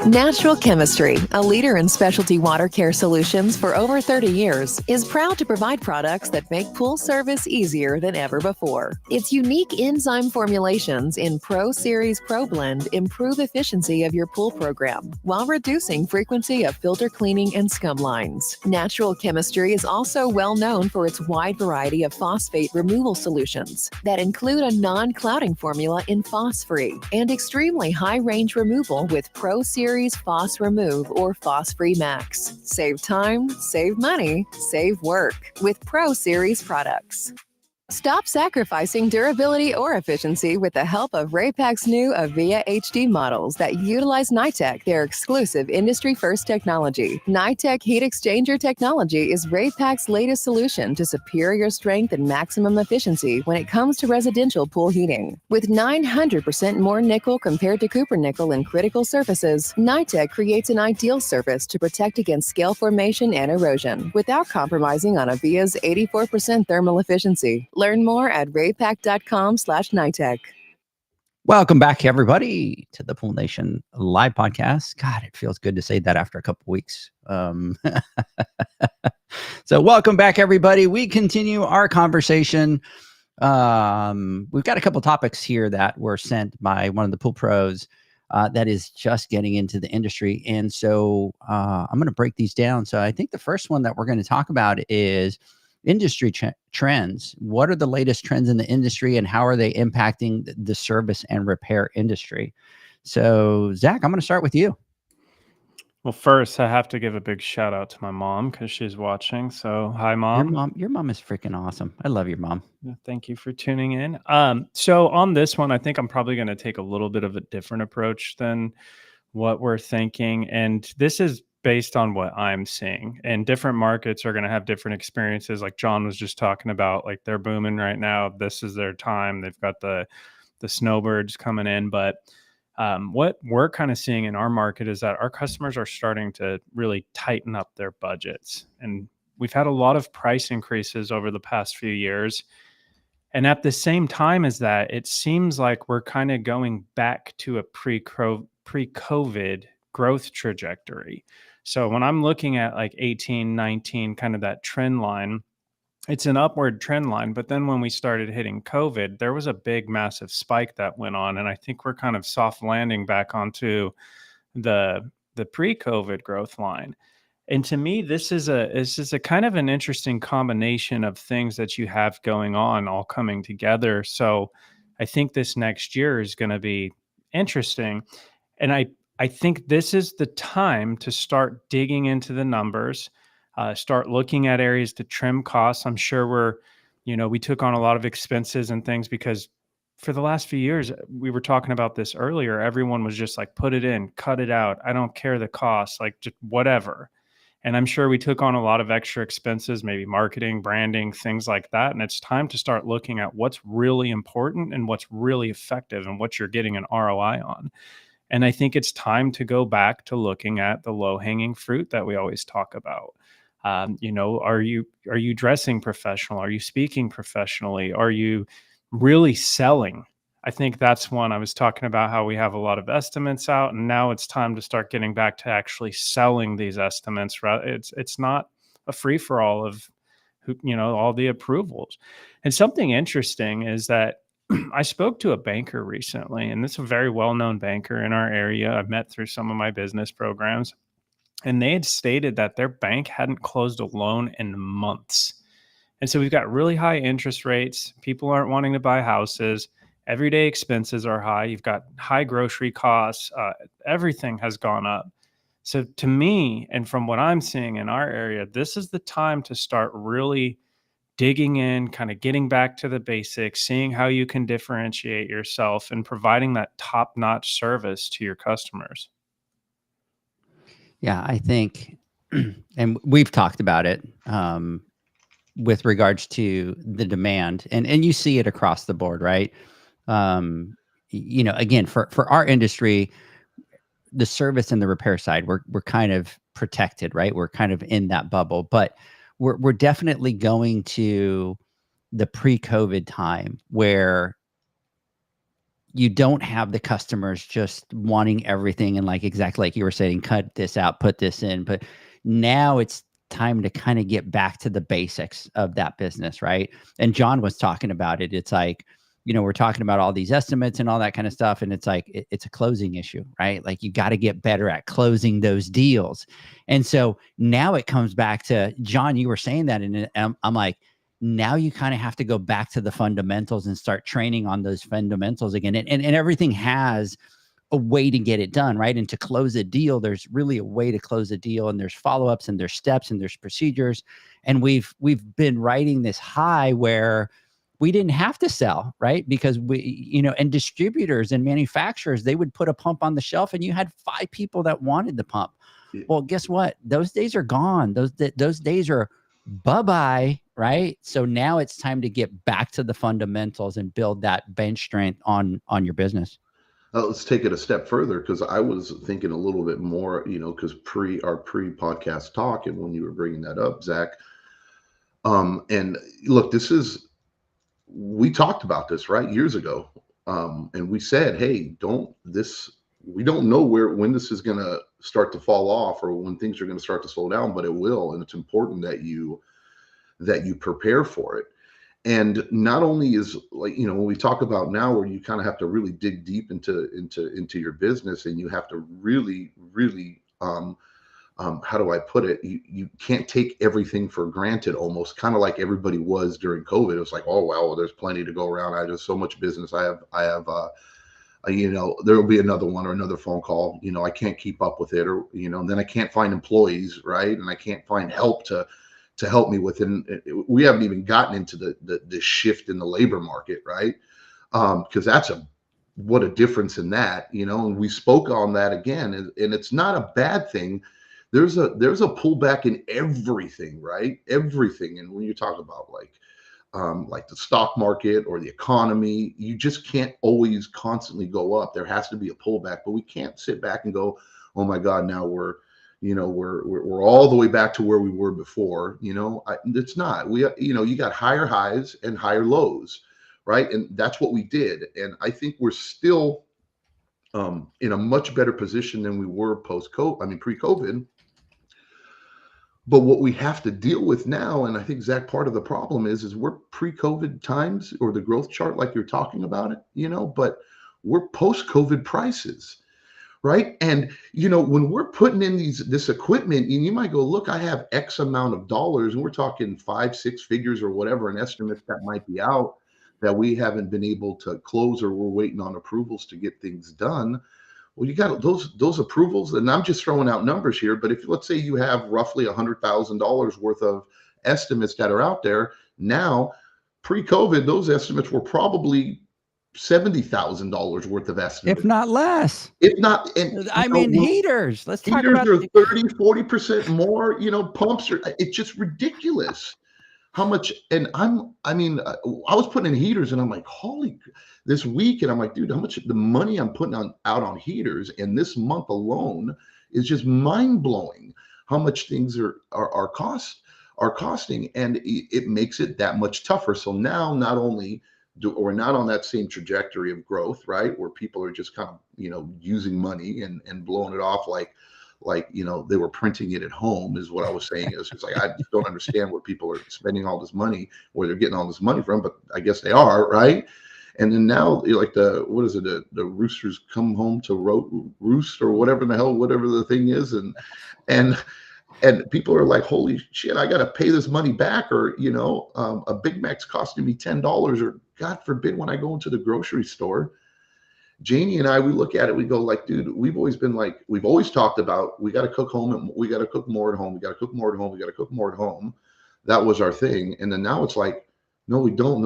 Natural Chemistry, a leader in specialty water care solutions for over 30 years, is proud to provide products that make pool service easier than ever before. Its unique enzyme formulations in Pro Series Pro Blend improve efficiency of your pool program while reducing frequency of filter cleaning and scum lines. Natural Chemistry is also well known for its wide variety of phosphate removal solutions that include a non-clouding formula in Phos-Free and extremely high range removal with Pro Series Phos Remove or Phos-Free Max. Save time, save money, save work with Pro Series products. Stop sacrificing durability or efficiency with the help of Raypak's new Avia HD models that utilize NITEC, their exclusive industry-first technology. NITEC heat exchanger technology is Raypak's latest solution to superior strength and maximum efficiency when it comes to residential pool heating. With 900% more nickel compared to copper nickel in critical surfaces, NITEC creates an ideal surface to protect against scale formation and erosion without compromising on Avia's 84% thermal efficiency. Learn more at raypak.com/NITEC. Welcome back, everybody, to the Pool Nation Live Podcast. God, it feels good to say that after a couple weeks. So welcome back, everybody. We continue our conversation. We've got a couple topics here that were sent by one of the pool pros that is just getting into the industry. And so I'm going to break these down. So I think the first one that we're going to talk about is industry trends. What are the latest trends in the industry and how are they impacting the service and repair industry? So Zach, I'm going to start with you. Well, first I have to give a big shout out to my mom because she's watching. So hi, Mom. Your mom is freaking awesome. I love your mom. Thank you for tuning in. So on this one, I think I'm probably going to take a little bit of a different approach than what we're thinking. And this is based on what I'm seeing, and different markets are going to have different experiences. Like John was just talking about, like they're booming right now. This is their time. They've got the snowbirds coming in. But what we're kind of seeing in our market is that our customers are starting to really tighten up their budgets. And we've had a lot of price increases over the past few years. And at the same time as that, it seems like we're kind of going back to a pre-COVID growth trajectory. So when I'm looking at like 18, 19, kind of that trend line, it's an upward trend line. But then when we started hitting COVID, there was a big, massive spike that went on. And I think we're kind of soft landing back onto the pre-COVID growth line. And to me, this is a kind of an interesting combination of things that you have going on all coming together. So I think this next year is going to be interesting. And I think this is the time to start digging into the numbers, start looking at areas to trim costs. I'm sure we took on a lot of expenses and things because for the last few years, we were talking about this earlier, everyone was just like, put it in, cut it out. I don't care the cost, like just whatever. And I'm sure we took on a lot of extra expenses, maybe marketing, branding, things like that. And it's time to start looking at what's really important and what's really effective and what you're getting an ROI on. And I think it's time to go back to looking at the low-hanging fruit that we always talk about. Are you dressing professional? Are you speaking professionally? Are you really selling? I think that's one. I was talking about how we have a lot of estimates out, and now it's time to start getting back to actually selling these estimates. It's not a free-for-all of all the approvals. And something interesting is that I spoke to a banker recently, and this is a very well-known banker in our area. I've met through some of my business programs, and they had stated that their bank hadn't closed a loan in months. And so we've got really high interest rates. People aren't wanting to buy houses. Everyday expenses are high. You've got high grocery costs. Everything has gone up. So to me, and from what I'm seeing in our area, this is the time to start really digging in, kind of getting back to the basics, seeing how you can differentiate yourself and providing that top-notch service to your customers. Yeah, I think, and we've talked about it with regards to the demand, and you see it across the board, right? Again, for our industry, the service and the repair side, we're kind of protected, right? We're kind of in that bubble, but we're definitely going to the pre-COVID time where you don't have the customers just wanting everything and like exactly like you were saying, cut this out, put this in. But now it's time to kind of get back to the basics of that business, right? And John was talking about it. It's like, we're talking about all these estimates and all that kind of stuff. And it's like, it's a closing issue, right? Like you got to get better at closing those deals. And so now it comes back to, John, you were saying that, and I'm like, now you kind of have to go back to the fundamentals and start training on those fundamentals again. And everything has a way to get it done, right? And to close a deal, there's really a way to close a deal, and there's follow-ups and there's steps and there's procedures. And we've been riding this high where we didn't have to sell, right? Because and distributors and manufacturers, they would put a pump on the shelf and you had 5 people that wanted the pump. Yeah. Well, guess what? Those days are gone. Those days are bye-bye, right? So now it's time to get back to the fundamentals and build that bench strength on your business. Let's take it a step further, because I was thinking a little bit more, because our pre-podcast talk, and when you were bringing that up, Zach, and look, we talked about this, right, years ago, and we said, hey, we don't know when this is going to start to fall off or when things are going to start to slow down, but it will, and it's important that you prepare for it. And not only is, like, when we talk about now, where you kind of have to really dig deep into your business, and you have to really, really, how do I put it? You can't take everything for granted, almost kind of like everybody was during COVID. It was like, oh, well, there's plenty to go around. I have so much business. I have, there will be another one or another phone call. I can't keep up with it, or, and then I can't find employees, right? And I can't find help to help me with it. We haven't even gotten into the shift in the labor market, right? Because what a difference in that, and we spoke on that again, and it's not a bad thing. There's a pullback in everything, right? Everything. And when you talk about like the stock market or the economy, you just can't always constantly go up. There has to be a pullback, but we can't sit back and go, oh my God, now we're all the way back to where we were before. It's not. You got higher highs and higher lows, right? And that's what we did. And I think we're still in a much better position than we were pre-COVID. But what we have to deal with now, and I think, Zach, part of the problem is we're pre-COVID times, or the growth chart, like you're talking about it, but we're post-COVID prices. Right. And, when we're putting in this equipment, and you might go, look, I have X amount of dollars, and we're talking 5-6 figures or whatever, an estimate that might be out that we haven't been able to close, or we're waiting on approvals to get things done. Well, you got those approvals, and I'm just throwing out numbers here, but if, let's say, you have roughly $100,000 worth of estimates that are out there now, pre-COVID, those estimates were probably $70,000 worth of estimates, if not less. If not, and heaters. Let's talk about heaters are 30-40% more. Pumps are. It's just ridiculous how much. And I was putting in heaters, and I'm like, this week, and I'm like, dude, how much the money I'm putting out on heaters, and this month alone is just mind blowing. How much things are costing, and it makes it that much tougher. So now, not only we're not on that same trajectory of growth, right, where people are just kind of using money and blowing it off like they were printing it at home, is what I was saying. It's like, I just don't understand where people are spending all this money, where they're getting all this money from, but I guess they are, right? And then now, like the roosters come home to roost, or whatever the thing is, and people are like, holy shit, I got to pay this money back, or a Big Mac's costing me $10, or God forbid, when I go into the grocery store, Janie and I, we look at it, we go like, dude, we've always talked about, we got to cook home, and we got to cook more at home. We got to cook more at home. We got to cook more at home. That was our thing. And then now it's like, no, we don't.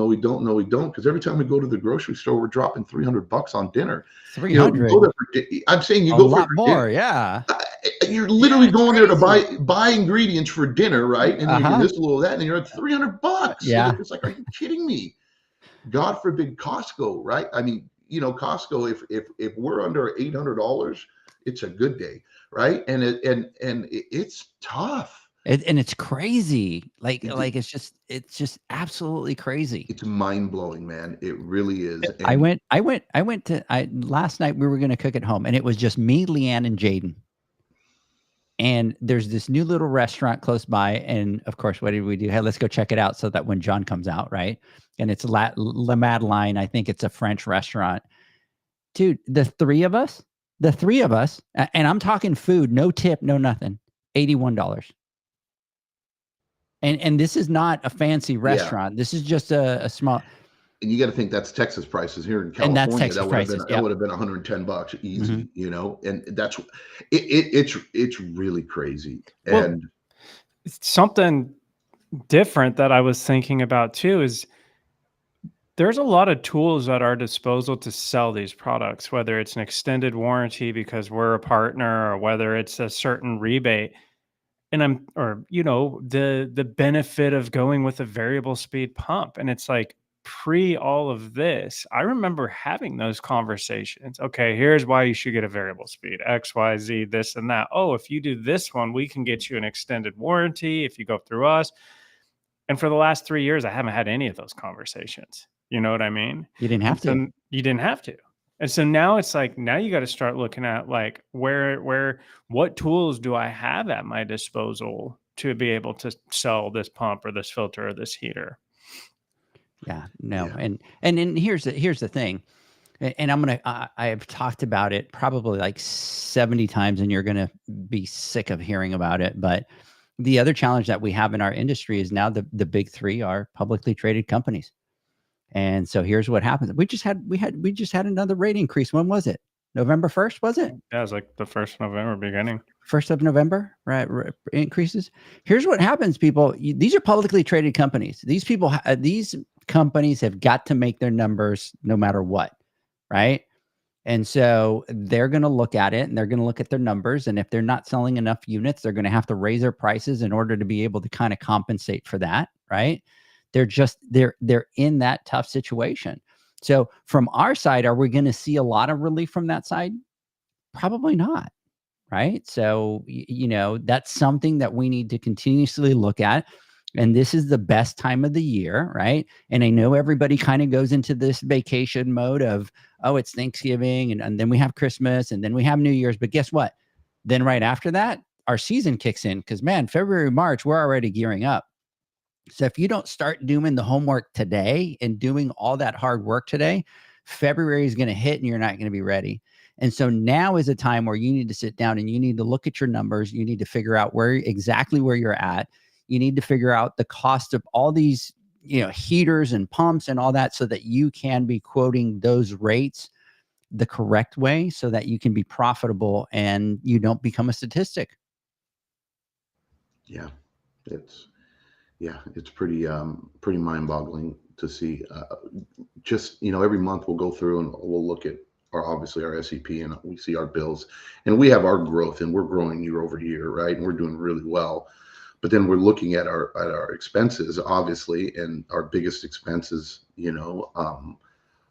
Because every time we go to the grocery store, we're dropping $300 on dinner. 300. I'm saying you a go lot for more. dinner. Yeah. You're literally going there to buy ingredients for dinner, right? And you get this, a little of that, and you're at $300. Yeah. It's like, are you kidding me? God forbid Costco, right? I mean, Costco, if we're under $800, it's a good day, right? And it's tough. And it's crazy. Like it's just absolutely crazy. It's mind blowing, man. It really is. And last night we were going to cook at home, and it was just me, Leanne, and Jaden. And there's this new little restaurant close by. And of course, what did we do? Hey, let's go check it out, so that when John comes out, right? And it's La Madeleine. I think it's a French restaurant. Dude, the three of us, and I'm talking food, no tip, no nothing, $81. And this is not a fancy restaurant. Yeah. This is just a small. And you got to think that's Texas prices. Here in California. And that's Texas prices. That would have been $110 easy, and that's it's really crazy. And something different that I was thinking about too is There's a lot of tools at our disposal to sell these products, whether it's an extended warranty because we're a partner, or whether it's a certain rebate. And or the benefit of going with a variable speed pump. And it's like, pre all of this, I remember having those conversations. Okay, here's why you should get a variable speed, X, Y, Z, this and that. Oh, if you do this one, we can get you an extended warranty if you go through us. And for the last 3 years, I haven't had any of those conversations. You know what I mean? You didn't have So to. you didn't have to. And so now it's like, now you got to start looking at like what tools do I have at my disposal to be able to sell this pump or this filter or this heater? Yeah, no. Yeah. And here's the thing. And I have talked about it probably like 70 times, and you're gonna be sick of hearing about it. But the other challenge that we have in our industry is now the big three are publicly traded companies. And so here's what happens. We just had another rate increase. When was it? November 1st, was it? Yeah, it was like the 1st of November beginning. 1st of November, right? Increases. Here's what happens, people. These are publicly traded companies. These companies have got to make their numbers no matter what, right? And so they're going to look at it, and they're going to look at their numbers. And if they're not selling enough units, they're going to have to raise their prices in order to be able to kind of compensate for that, right? They're in that tough situation. So from our side, are we going to see a lot of relief from that side? Probably not, right? So, that's something that we need to continuously look at. And this is the best time of the year, right? And I know everybody kind of goes into this vacation mode of, oh, it's Thanksgiving, and then we have Christmas, and then we have New Year's. But guess what? Then right after that, our season kicks in, because, man, February, March, we're already gearing up. So if you don't start doing the homework today and doing all that hard work today, February is going to hit and you're not going to be ready. And so now is a time where you need to sit down and you need to look at your numbers. You need to figure out exactly where you're at. You need to figure out the cost of all these, heaters and pumps and all that, so that you can be quoting those rates the correct way, so that you can be profitable and you don't become a statistic. Yeah, it's pretty mind-boggling to see. Just every month we'll go through and we'll look at obviously our SEP, and we see our bills, and we have our growth, and we're growing year over year, right? And we're doing really well. But then we're looking at our expenses, obviously, and our biggest expenses,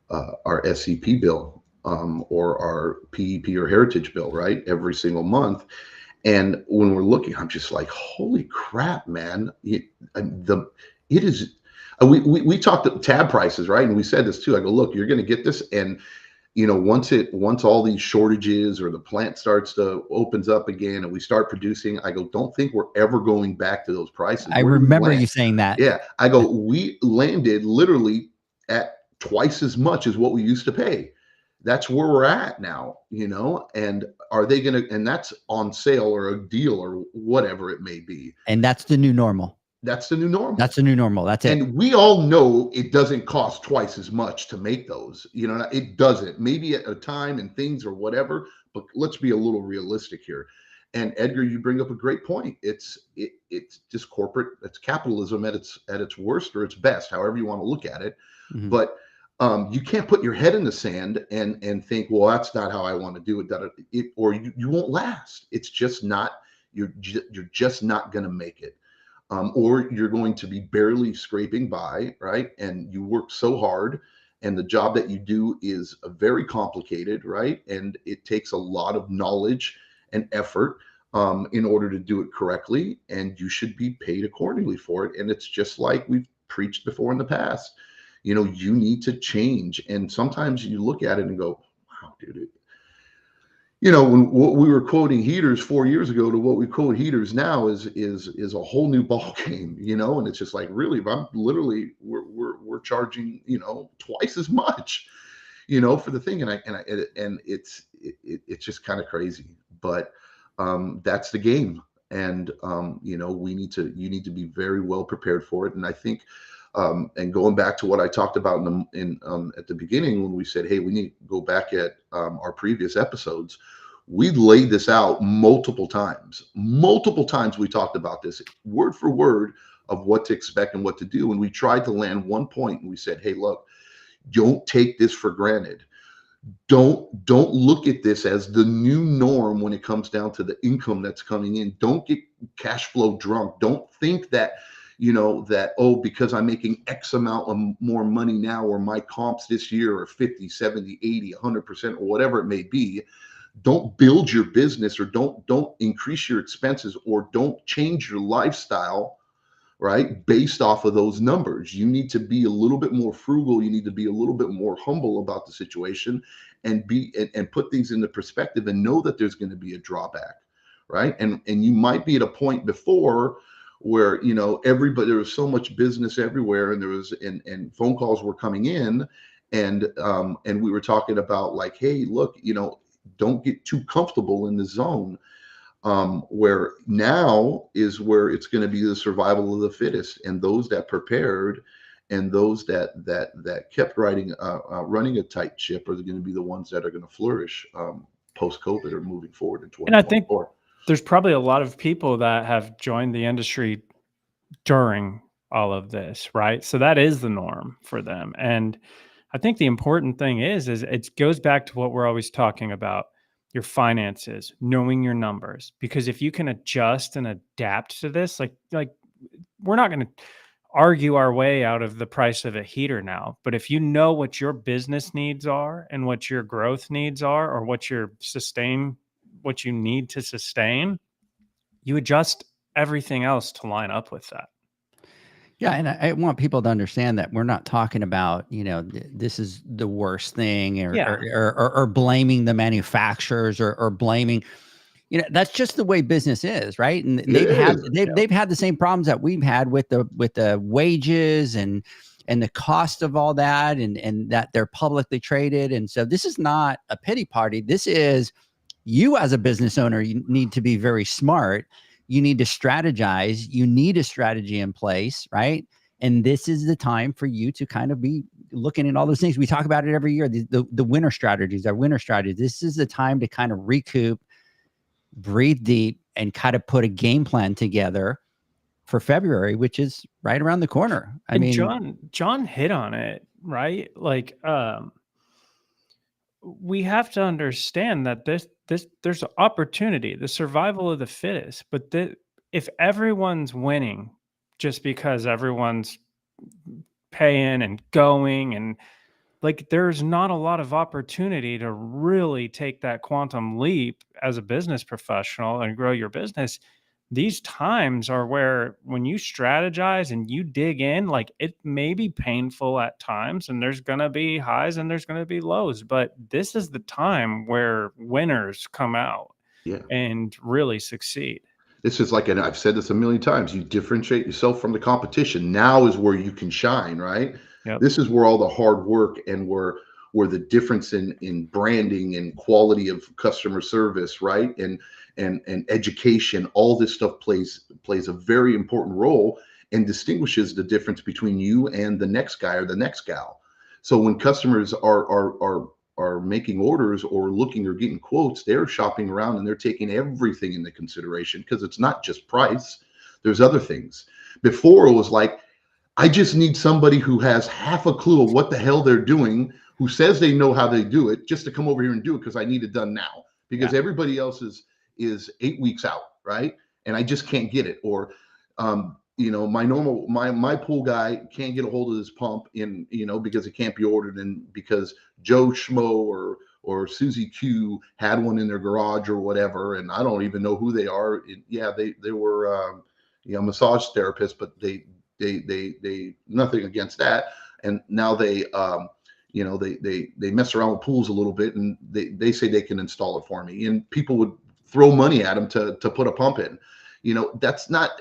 our SEP bill, or our PEP or heritage bill, right? Every single month. And when we're looking, I'm just like, holy crap, man. We talked tab prices, right? And we said this too. I go, look, you're going to get this. And, once all these shortages or the plant opens up again and we start producing, I go, don't think we're ever going back to those prices. I remember you saying that. Yeah. I go, we landed literally at twice as much as what we used to pay. That's where we're at now, and are they going to, and that's on sale or a deal or whatever it may be. And that's the new normal. That's the new normal. That's the new normal. That's it. And we all know it doesn't cost twice as much to make those, it doesn't, maybe at a time and things or whatever, but let's be a little realistic here. And Edgar, you bring up a great point. It's just corporate, it's capitalism at its worst or its best, however you want to look at it. Mm-hmm. But you can't put your head in the sand and think, well, that's not how I want to do it. Or you won't last. It's just not, you're just not going to make it. Or you're going to be barely scraping by, right? And you work so hard, and the job that you do is very complicated, right? And it takes a lot of knowledge and effort in order to do it correctly, and you should be paid accordingly for it. And it's just like we've preached before in the past. You need to change. And sometimes you look at it and go, wow, dude, when what we were quoting heaters 4 years ago to what we quote heaters now is a whole new ball game, and it's just like, really, we're charging, twice as much, for the thing. And it's just kind of crazy, but that's the game. And you need to be very well prepared for it. And I think, and going back to what I talked about at the beginning, when we said, hey, we need to go back at our previous episodes, we laid this out multiple times. We talked about this word for word of what to expect and what to do. And we tried to land one point, and we said, hey, look, Don't take this for granted. Don't look at this as the new norm when it comes down to the income that's coming in. Don't get cash flow drunk. Don't think that, that, oh, because I'm making X amount of more money now, or my comps this year are 50, 70, 80, 100%, or whatever it may be. Don't build your business, or don't increase your expenses, or don't change your lifestyle, right, based off of those numbers. You need to be a little bit more frugal. You need to be a little bit more humble about the situation, and put things into perspective, and know that there's going to be a drawback, right? And you might be at a point before where, everybody, there was so much business everywhere, and there was, and phone calls were coming in, and we were talking about, like, hey, look, don't get too comfortable in the zone. Where now is where it's going to be the survival of the fittest, and those that prepared, and those that kept running a tight ship are going to be the ones that are going to flourish post-COVID, or moving forward in 2024. And I think there's probably a lot of people that have joined the industry during all of this, right? So that is the norm for them. And I think the important thing is it goes back to what we're always talking about: your finances, knowing your numbers. Because if you can adjust and adapt to this, like we're not going to argue our way out of the price of a heater now, but if you know what your business needs are, and what your growth needs are, or what you need to sustain, you adjust everything else to line up with that. Yeah, and I want people to understand that we're not talking about, this is the worst thing, or blaming the manufacturers, or blaming, that's just the way business is, right? And they've had the same problems that we've had with the wages and the cost of all that, and that they're publicly traded. And so this is not a pity party. This is, you as a business owner, you need to be very smart. You need to strategize. You need a strategy in place, right? And this is the time for you to kind of be looking at all those things. We talk about it every year, the winter strategies, our winter strategies. This is the time to kind of recoup, breathe deep, and kind of put a game plan together for February, which is right around the corner. I mean, John hit on it, right? Like, we have to understand that there's an opportunity, the survival of the fittest. But if everyone's winning just because everyone's paying and going, and like, there's not a lot of opportunity to really take that quantum leap as a business professional and grow your business. These times are where, when you strategize and you dig in, like, it may be painful at times, and there's going to be highs and there's going to be lows, but this is the time where winners come out and really succeed. This is like, and I've said this a million times, you differentiate yourself from the competition. Now is where you can shine, right? Yep. This is where all the hard work, and where the difference in branding and quality of customer service, right? And education, all this stuff plays a very important role, and distinguishes the difference between you and the next guy or the next gal. So when customers are making orders, or looking, or getting quotes, they're shopping around, and they're taking everything into consideration, because it's not just price. There's other things. Before, it was like, I just need somebody who has half a clue of what the hell they're doing, who says they know how they do it, just to come over here and do it, because I need it done now, because everybody else is 8 weeks out, right? And I just can't get it. Or my pool guy can't get a hold of this pump because it can't be ordered, and because Joe Schmo or Susie Q had one in their garage or whatever, and I don't even know who they are. They were massage therapists, but they nothing against that. And now they mess around with pools a little bit, and they say they can install it for me, and people would throw money at them to put a pump in. That's not,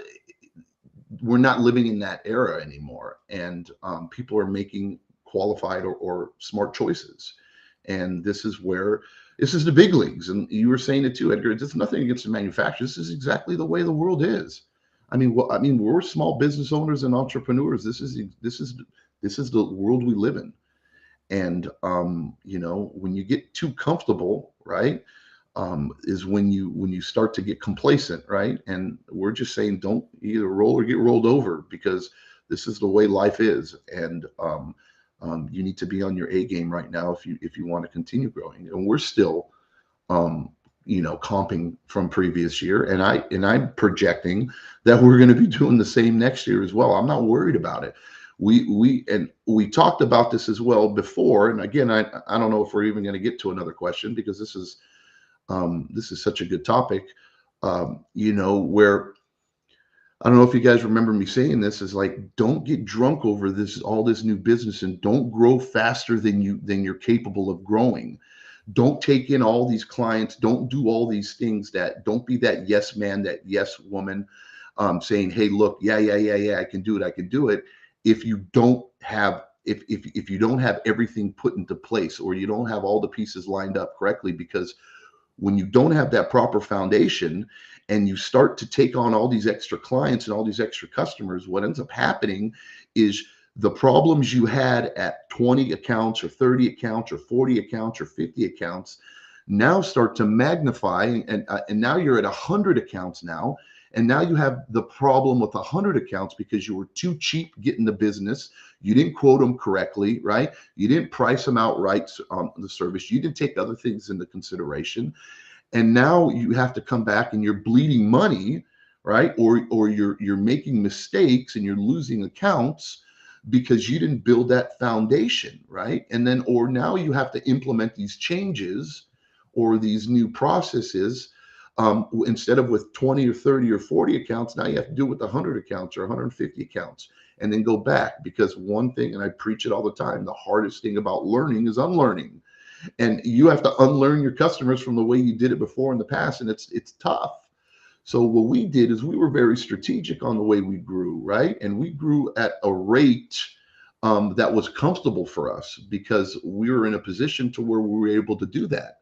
we're not living in that era anymore. And people are making qualified or smart choices. And this is the big leagues. And you were saying it too, Edgar. There's nothing against the manufacturers. This is exactly the way the world is. I mean, we're small business owners and entrepreneurs. This is the world we live in. And when you get too comfortable, right, is when you start to get complacent, right? And we're just saying, don't either roll or get rolled over, because this is the way life is. And You need to be on your A game right now if you want to continue growing. And we're still, comping from previous year, and I'm projecting that we're going to be doing the same next year as well. I'm not worried about it. We talked about this as well before, and again, I don't know if we're even going to get to another question, because this is such a good topic. Where I don't know if you guys remember me saying this, is like, don't get drunk over all this new business, and don't grow faster than you're capable of growing. Don't take in all these clients. Don't do all these things. Don't be that yes man, that yes woman, saying, hey, look, yeah, I can do it. If you don't have if you don't have everything put into place, or you don't have all the pieces lined up correctly, because when you don't have that proper foundation and you start to take on all these extra clients and all these extra customers, what ends up happening is the problems you had at 20 accounts or 30 accounts or 40 accounts or 50 accounts now start to magnify, and now you're at 100 accounts now, and now you have the problem with 100 accounts because you were too cheap getting the business. You didn't quote them correctly, right? You didn't price them out right on the service. You didn't take other things into consideration. And now you have to come back and you're bleeding money, right? Or you're making mistakes and you're losing accounts because you didn't build that foundation, right? And then, or now you have to implement these changes or these new processes. Instead of with 20 or 30 or 40 accounts, now you have to do it with 100 accounts or 150 accounts, and then go back. Because one thing, and I preach it all the time, the hardest thing about learning is unlearning. And you have to unlearn your customers from the way you did it before in the past, and it's tough. So what we did is we were very strategic on the way we grew, right? And we grew at a rate that was comfortable for us, because we were in a position to where we were able to do that.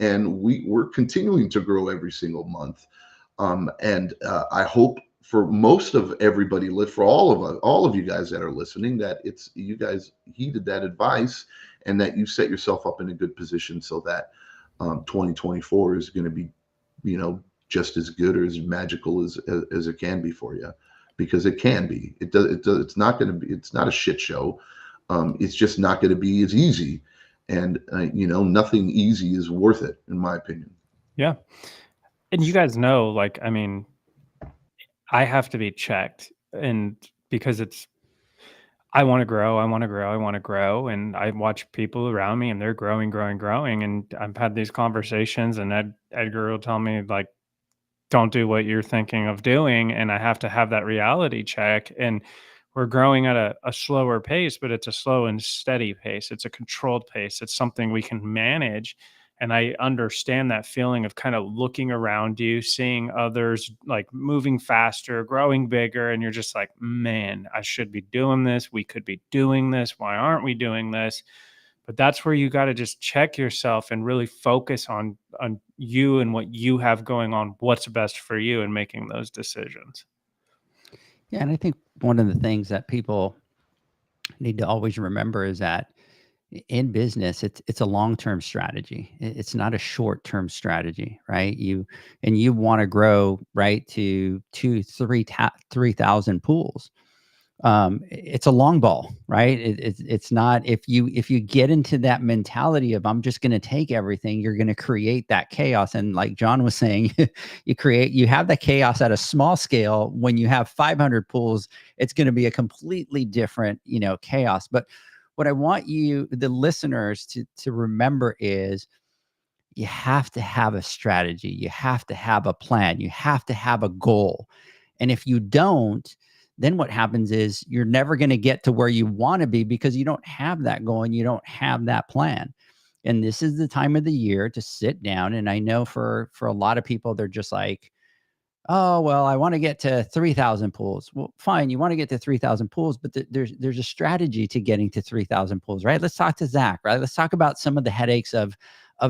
And we're continuing to grow every single month. I hope for most of everybody, for all of you guys that are listening, that you guys heeded that advice, and that you set yourself up in a good position so that 2024 is going to be, just as good or as magical as it can be for you, because it can be. It's not going to be. It's not a shit show. It's just not going to be as easy. And, nothing easy is worth it, in my opinion. Yeah. And you guys know, like, I mean, I have to be checked, and because I want to grow. And I watch people around me and they're growing. And I've had these conversations, and Edgar will tell me, like, don't do what you're thinking of doing. And I have to have that reality check. And we're growing at a slower pace, but it's a slow and steady pace. It's a controlled pace. It's something we can manage. And I understand that feeling of kind of looking around you, seeing others like moving faster, growing bigger. And you're just like, man, I should be doing this. We could be doing this. Why aren't we doing this? But that's where you got to just check yourself and really focus on you and what you have going on, what's best for you, and making those decisions. Yeah, and I think one of the things that people need to always remember is that in business, it's a long-term strategy. It's not a short-term strategy, right? You want to grow, right, to 3,000 pools. It's a long ball, right? It's not, if you get into that mentality of I'm just going to take everything, you're going to create that chaos. And like John was saying, you have that chaos at a small scale. When you have 500 pools, it's going to be a completely different, chaos. But what I want you, the listeners, to remember is you have to have a strategy. You have to have a plan. You have to have a goal. And if you don't, then what happens is you're never going to get to where you want to be, because you don't have that goal and you don't have that plan. And this is the time of the year to sit down. And I know for a lot of people, they're just like, oh, well, I want to get to 3,000 pools. Well, fine. You want to get to 3,000 pools, but there's a strategy to getting to 3,000 pools, right? Let's talk to Zach, right? Let's talk about some of the headaches of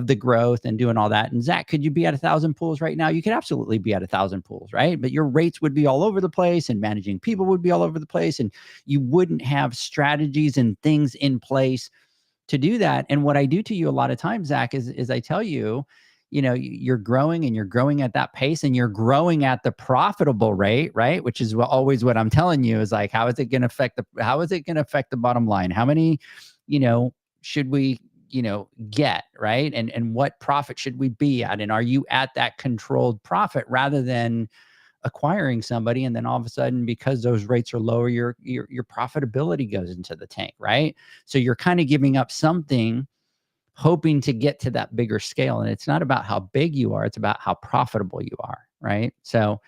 the growth and doing all that. And Zach, could you be at 1,000 pools right now? You could absolutely be at 1,000 pools, right? But your rates would be all over the place, and managing people would be all over the place, and you wouldn't have strategies and things in place to do that. And what I do to you a lot of times, Zach, is I tell you, you're growing and you're growing at that pace and you're growing at the profitable rate, right? Which is always what I'm telling you is like, how is it going to affect the bottom line? How many, should we, get, right? And what profit should we be at? And are you at that controlled profit rather than acquiring somebody and then all of a sudden, because those rates are lower, your profitability goes into the tank, right? So you're kind of giving up something, hoping to get to that bigger scale. And it's not about how big you are, it's about how profitable you are, right? So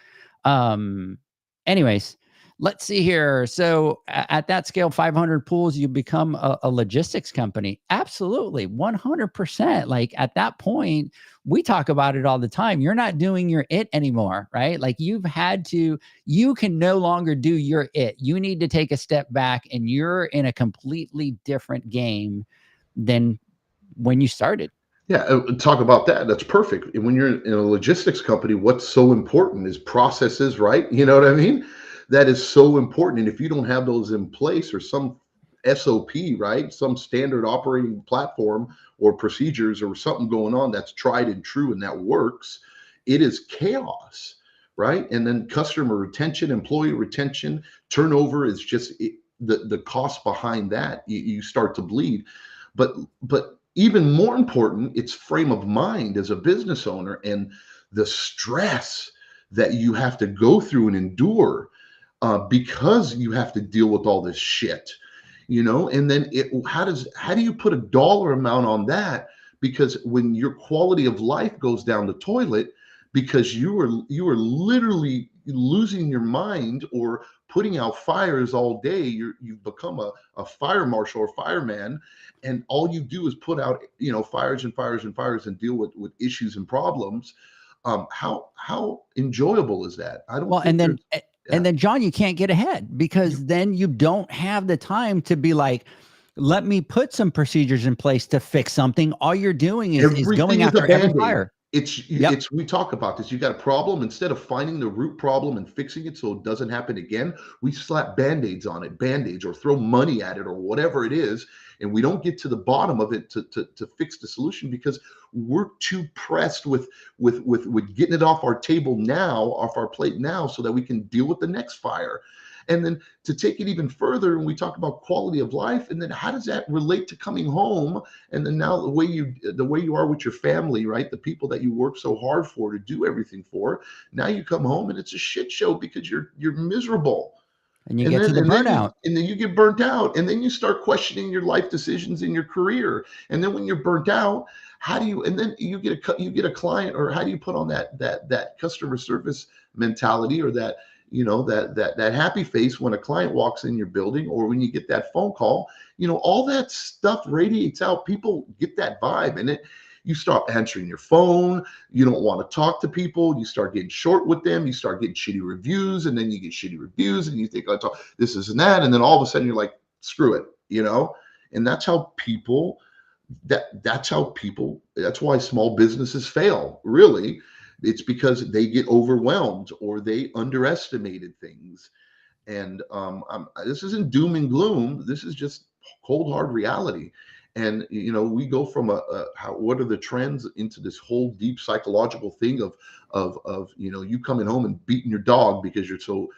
anyways, let's see here. So at that scale, 500 pools, you become a logistics company. Absolutely, 100%. Like at that point, we talk about it all the time. You're not doing your it anymore, right? Like you can no longer do your it. You need to take a step back and you're in a completely different game than when you started. Yeah, talk about that. That's perfect. And when you're in a logistics company, what's so important is processes, right? You know what I mean? That is so important. And if you don't have those in place or some SOP, right? Some standard operating platform or procedures or something going on that's tried and true and that works, it is chaos, right? And then customer retention, employee retention, turnover is just the cost behind that. You start to bleed. But even more important, it's frame of mind as a business owner and the stress that you have to go through and endure because you have to deal with all this shit, and then how do you put a dollar amount on that? Because when your quality of life goes down the toilet because you are literally losing your mind or putting out fires all day, you've become a fire marshal or fireman, and all you do is put out fires and fires and fires and deal with issues and problems. How enjoyable is that? I don't. Well, and then John, you can't get ahead because then you don't have the time to be like, let me put some procedures in place to fix something. All you're doing is going after every fire. It's we talk about this. You got a problem, instead of finding the root problem and fixing it so it doesn't happen again, we slap band-aids on it, band-aids, or throw money at it or whatever it is, and we don't get to the bottom of it to fix the solution because we're too pressed with getting it off our table now, off our plate now, so that we can deal with the next fire. And then to take it even further, and we talk about quality of life, and then how does that relate to coming home? And then now the way you are with your family, right? The people that you work so hard for to do everything for. Now you come home and it's a shit show because you're miserable. And you get to the burnout. And then you get burnt out. And then you start questioning your life decisions in your career. And then when you're burnt out, how do you, and then you get a client, or how do you put on that customer service mentality, or that, that happy face when a client walks in your building, or when you get that phone call, all that stuff radiates out. People get that vibe, and you start answering your phone. You don't want to talk to people. You start getting short with them. You start getting shitty reviews, and then you get shitty reviews, and you think, oh, this and that. And then all of a sudden you're like, screw it, and that's how people, that's why small businesses fail, really. It's because they get overwhelmed or they underestimated things. And this isn't doom and gloom. This is just cold, hard reality. And, we go from what are the trends into this whole deep psychological thing of you coming home and beating your dog because you're so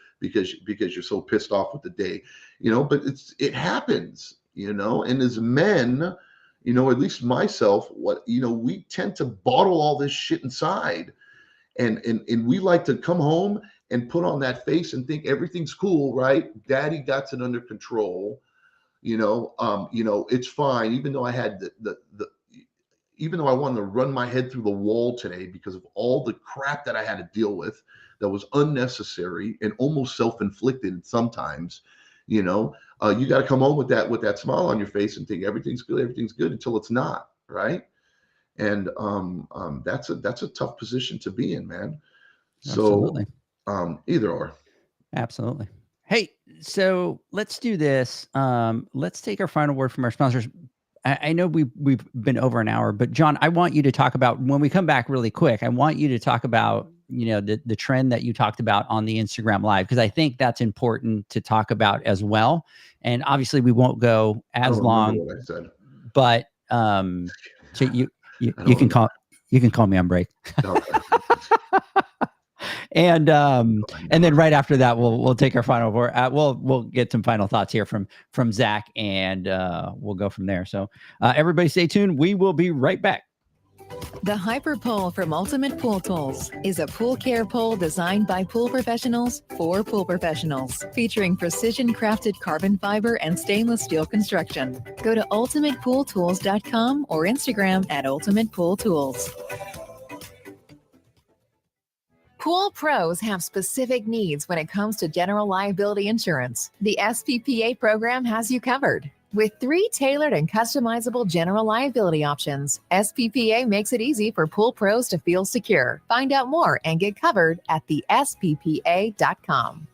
pissed off with the day, but it happens, and as men, at least myself, we tend to bottle all this shit inside. And we like to come home and put on that face and think everything's cool, right? Daddy got it under control. It's fine. Even though I had even though I wanted to run my head through the wall today because of all the crap that I had to deal with that was unnecessary and almost self-inflicted sometimes, you got to come home with that smile on your face and think everything's good until it's not, right? And that's a tough position to be in, man. Absolutely. So either or. Absolutely. Hey, so let's do this. Let's take our final word from our sponsors. I know we've been over an hour, but John, I want you to talk about, when we come back really quick, I want you to talk about, the trend that you talked about on the Instagram Live, because I think that's important to talk about as well. And obviously we won't go as long, what I said. but so you can call You can call me on break. Okay. And then right after that, we'll take our final word. We'll get some final thoughts here from Zach, and we'll go from there. So everybody stay tuned. We will be right back. The Hyper Pole from Ultimate Pool Tools is a pool care pole designed by pool professionals for pool professionals, featuring precision crafted carbon fiber and stainless steel construction. Go to ultimatepooltools.com or Instagram at Ultimate Pool Tools. Pool pros have specific needs when it comes to general liability insurance. The SPPA program has you covered. With 3 tailored and customizable general liability options, SPPA makes it easy for pool pros to feel secure. Find out more and get covered at thesppa.com.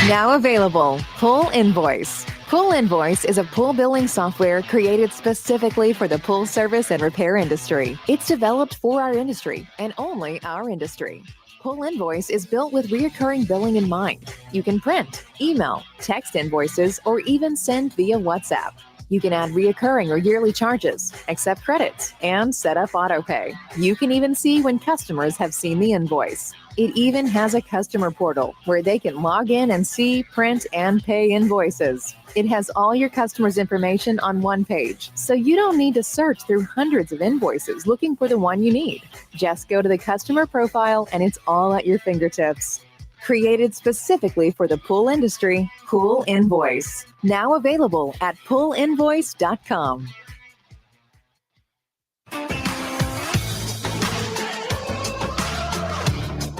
Now available, Pool Invoice. Pool Invoice is a pool billing software created specifically for the pool service and repair industry. It's developed for our industry and only our industry. Pool Invoice is built with recurring billing in mind. You can print, email, text invoices, or even send via WhatsApp. You can add reoccurring or yearly charges, accept credits, and set up autopay. You can even see when customers have seen the invoice. It even has a customer portal where they can log in and see, print, and pay invoices. It has all your customers' information on one page, so you don't need to search through hundreds of invoices looking for the one you need. Just go to the customer profile and it's all at your fingertips. Created specifically for the pool industry, Pool Invoice. Now available at poolinvoice.com.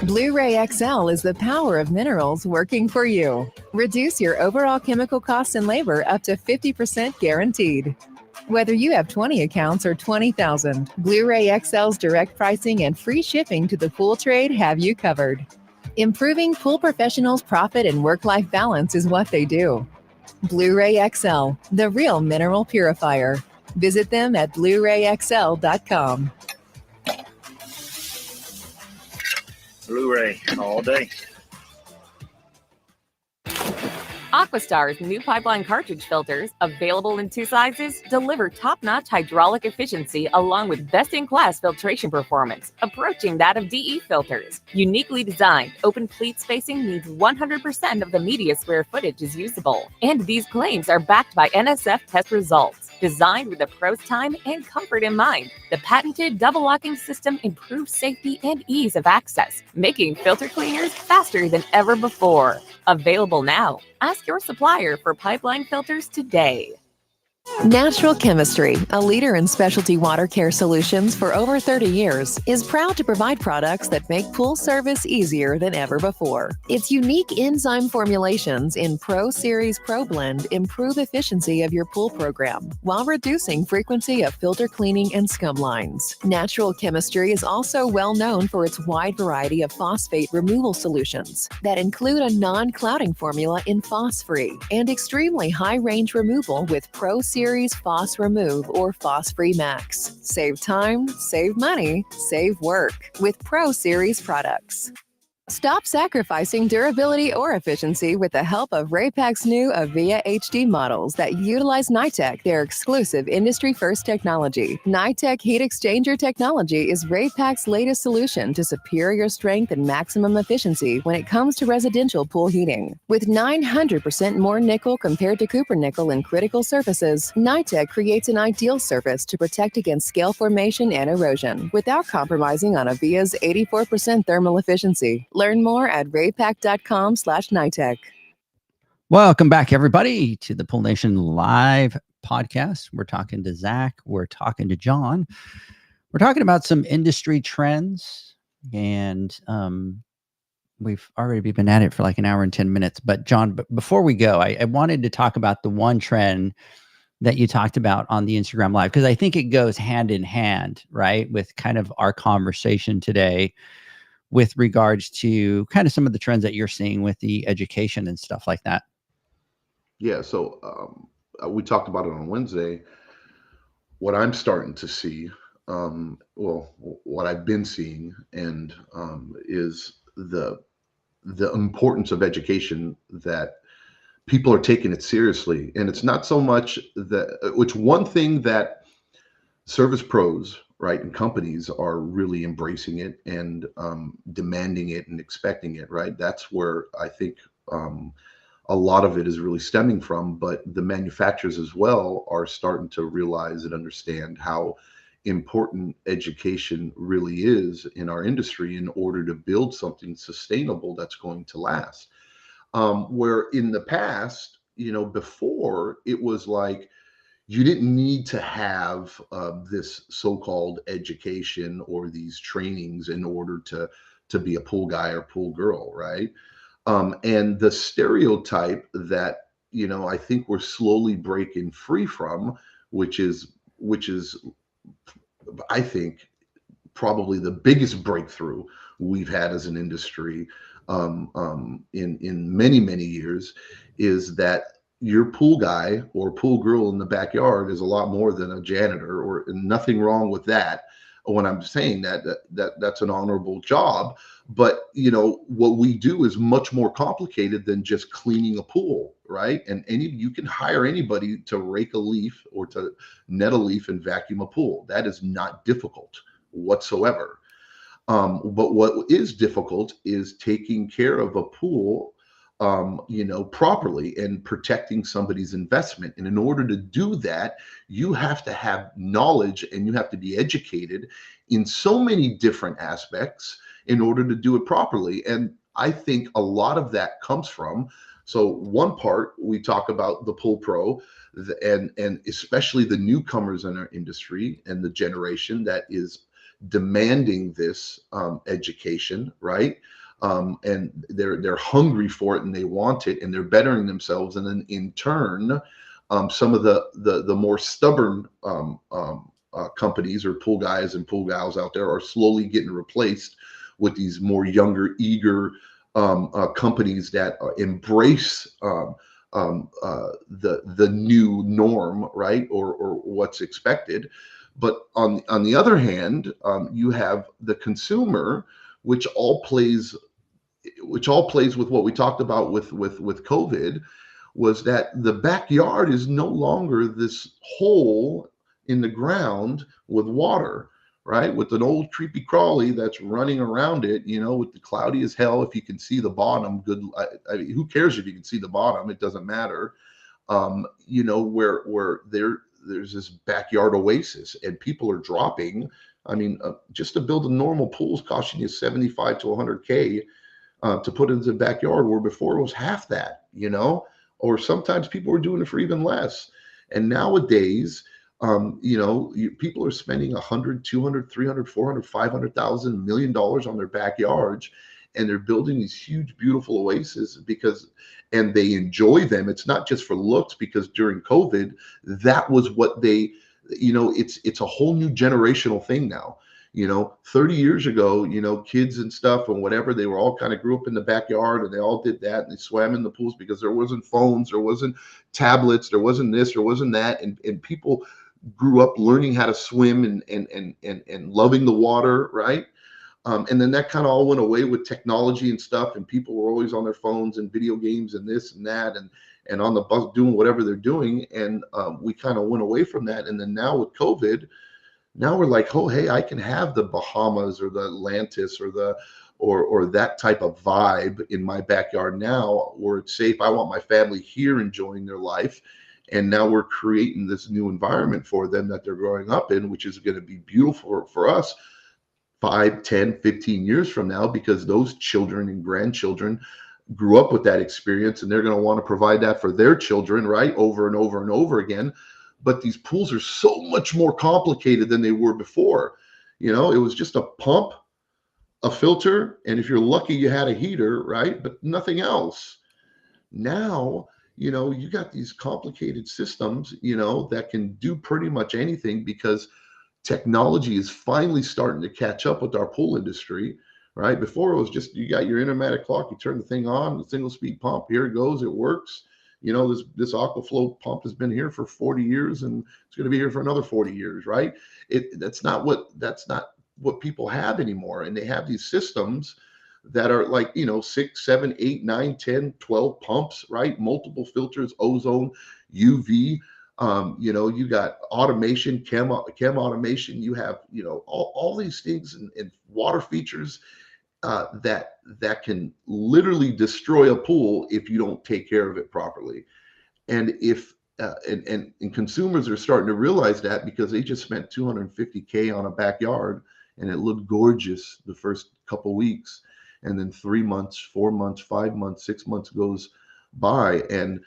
Blu-ray XL is the power of minerals working for you. Reduce your overall chemical costs and labor up to 50% guaranteed. Whether you have 20 accounts or 20,000, Blu-ray XL's direct pricing and free shipping to the pool trade have you covered. Improving pool professionals' profit and work-life balance is what they do. Blu-ray XL, the real mineral purifier. Visit them at BluRayXL.com. Blu-ray all day. Aquastar's new pipeline cartridge filters, available in 2 sizes, deliver top-notch hydraulic efficiency along with best-in-class filtration performance, approaching that of DE filters. Uniquely designed, open pleat spacing means 100% of the media square footage is usable. And these claims are backed by NSF test results. Designed with the pro's time and comfort in mind, the patented double locking system improves safety and ease of access, making filter cleaners faster than ever before. Available now. Ask your supplier for pipeline filters today. Natural Chemistry, a leader in specialty water care solutions for over 30 years, is proud to provide products that make pool service easier than ever before. Its unique enzyme formulations in Pro Series Pro Blend improve efficiency of your pool program while reducing frequency of filter cleaning and scum lines. Natural Chemistry is also well known for its wide variety of phosphate removal solutions that include a non-clouding formula in Phos-Free and extremely high range removal with Pro Series Phos Remove or Phos Free Max. Save time, save money, save work with Pro Series products. Stop sacrificing durability or efficiency with the help of Raypak's new Avia HD models that utilize NITEC, their exclusive industry-first technology. NITEC heat exchanger technology is Raypak's latest solution to superior strength and maximum efficiency when it comes to residential pool heating. With 900% more nickel compared to copper nickel in critical surfaces, NITEC creates an ideal surface to protect against scale formation and erosion without compromising on Avia's 84% thermal efficiency. Learn more at raypak.com/NITEC. Welcome back, everybody, to the Pool Nation Live podcast. We're talking to Zach. We're talking to John. We're talking about some industry trends, and we've already been at it for like an hour and 10 minutes. But John, before we go, I wanted to talk about the one trend that you talked about on the Instagram Live, because I think it goes hand in hand, right, with kind of our conversation today with regards to kind of some of the trends that you're seeing with the education and stuff like that. Yeah, so we talked about it on Wednesday. What I'm starting to see, what I've been seeing, and is the importance of education that people are taking it seriously. And it's not so much that, which one thing that service pros, right, and companies are really embracing it and demanding it and expecting it, right? That's where I think a lot of it is really stemming from. But the manufacturers as well are starting to realize and understand how important education really is in our industry in order to build something sustainable that's going to last. Where in the past, before, it was like you didn't need to have this so-called education or these trainings in order to be a pool guy or pool girl, right? And the stereotype that I think we're slowly breaking free from, which is I think probably the biggest breakthrough we've had as an industry in many years, is that your pool guy or pool girl in the backyard is a lot more than a janitor, or nothing wrong with that. When I'm saying that's an honorable job, but what we do is much more complicated than just cleaning a pool, right? And you can hire anybody to rake a leaf or to net a leaf and vacuum a pool. That is not difficult whatsoever. But what is difficult is taking care of a pool properly and protecting somebody's investment. And in order to do that, you have to have knowledge and you have to be educated in so many different aspects in order to do it properly. And I think a lot of that comes from, so one part, we talk about the pool pro and especially the newcomers in our industry and the generation that is demanding this education, right? And they're hungry for it and they want it and they're bettering themselves. And then in turn, some of the more stubborn companies or pool guys and pool gals out there are slowly getting replaced with these more younger, eager companies that embrace the new norm, right? Or what's expected. But on the other hand, you have the consumer, which all plays with what we talked about with COVID, was that the backyard is no longer this hole in the ground with water, right? With an old creepy crawly that's running around it, with the cloudy as hell. If you can see the bottom, good. I mean, who cares if you can see the bottom? It doesn't matter. Where there's this backyard oasis and people are dropping. I mean, just to build a normal pool is costing you 75 to 100K to put into the backyard, where before it was half that, or sometimes people were doing it for even less. And nowadays, people are spending 100, 200, 300, 400, 500,000, $1 million on their backyards, and they're building these huge, beautiful oases and they enjoy them. It's not just for looks, because during COVID, that was what they, it's a whole new generational thing now. 30 years ago, kids and stuff and whatever, they were all kind of grew up in the backyard and they all did that and they swam in the pools because there wasn't phones, there wasn't tablets, there wasn't this, there wasn't that. And people grew up learning how to swim and loving the water, right? And then that kind of all went away with technology and stuff, and people were always on their phones and video games and this and that and on the bus doing whatever they're doing. And we kind of went away from that. And then now with COVID, now we're like, oh, hey, I can have the Bahamas or the Atlantis or that type of vibe in my backyard now, where it's safe. I want my family here enjoying their life. And now we're creating this new environment for them that they're growing up in, which is going to be beautiful for us 5, 10, 15 years from now, because those children and grandchildren grew up with that experience and they're going to want to provide that for their children, right? Over and over and over again. But these pools are so much more complicated than they were before. It was just a pump, a filter, and if you're lucky, you had a heater, right? But nothing else. Now, you got these complicated systems, that can do pretty much anything, because technology is finally starting to catch up with our pool industry, right? Before it was just, you got your intermatic clock, you turn the thing on, the single speed pump, here it goes, it works. This Aquaflow pump has been here for 40 years and it's going to be here for another 40 years, right? That's not what people have anymore. And they have these systems that are like, 6, 7, 8, 9, 10, 12 pumps, right? Multiple filters, ozone, UV. You got automation, chem automation. You have, all these things and water features that can literally destroy a pool if you don't take care of it properly. And if and consumers are starting to realize that because they just spent $250K on a backyard and it looked gorgeous the first couple weeks, and then 3 months, 4 months, 5 months, 6 months goes by, and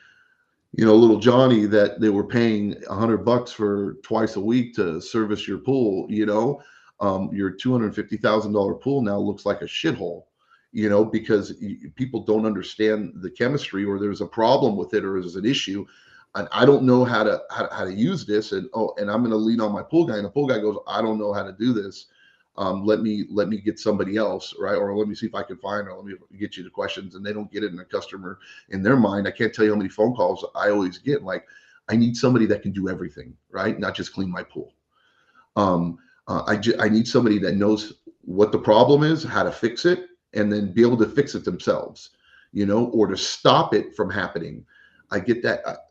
little Johnny that they were paying $100 for twice a week to service your pool, your $250,000 pool now looks like a shithole, because people don't understand the chemistry, or there's a problem with it, or there's an issue, and I don't know how to use this, and I'm going to lean on my pool guy, and the pool guy goes, I don't know how to do this. Let me get somebody else, right? Or let me see if I can find, or let me get you the questions, and they don't get it in a customer in their mind. I can't tell you how many phone calls I always get. Like, I need somebody that can do everything, right? Not just clean my pool. I need somebody that knows what the problem is, how to fix it, and then be able to fix it themselves, or to stop it from happening. I get that.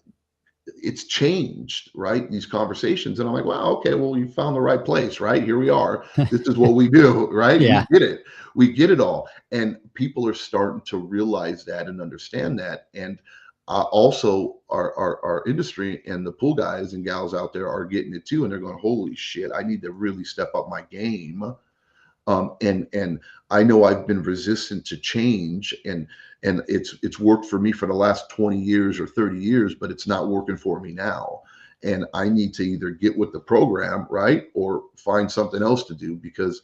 It's changed, right? These conversations. And I'm like, wow, okay, well, you found the right place, right? Here we are. This is what we do, right? Yeah. We get it. We get it all. And people are starting to realize that and understand that. And also our industry and the pool guys and gals out there are getting it too. And they're going, holy shit, I need to really step up my game. And I know I've been resistant to change, and it's worked for me for the last 20 years or 30 years, but it's not working for me now. And I need to either get with the program, right, or find something else to do, because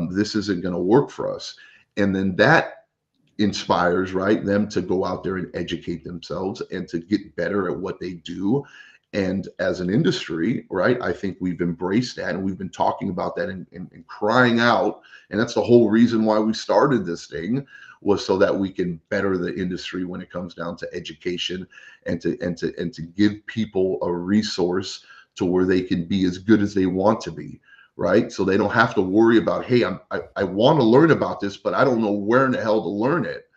this isn't going to work for us. And then that inspires, right, them to go out there and educate themselves and to get better at what they do. And as an industry, right, I think we've embraced that, and we've been talking about that and crying out. And that's the whole reason why we started this thing, was so that we can better the industry when it comes down to education, and to give people a resource to where they can be as good as they want to be, right? So they don't have to worry about, hey, I want to learn about this, but I don't know where in the hell to learn it.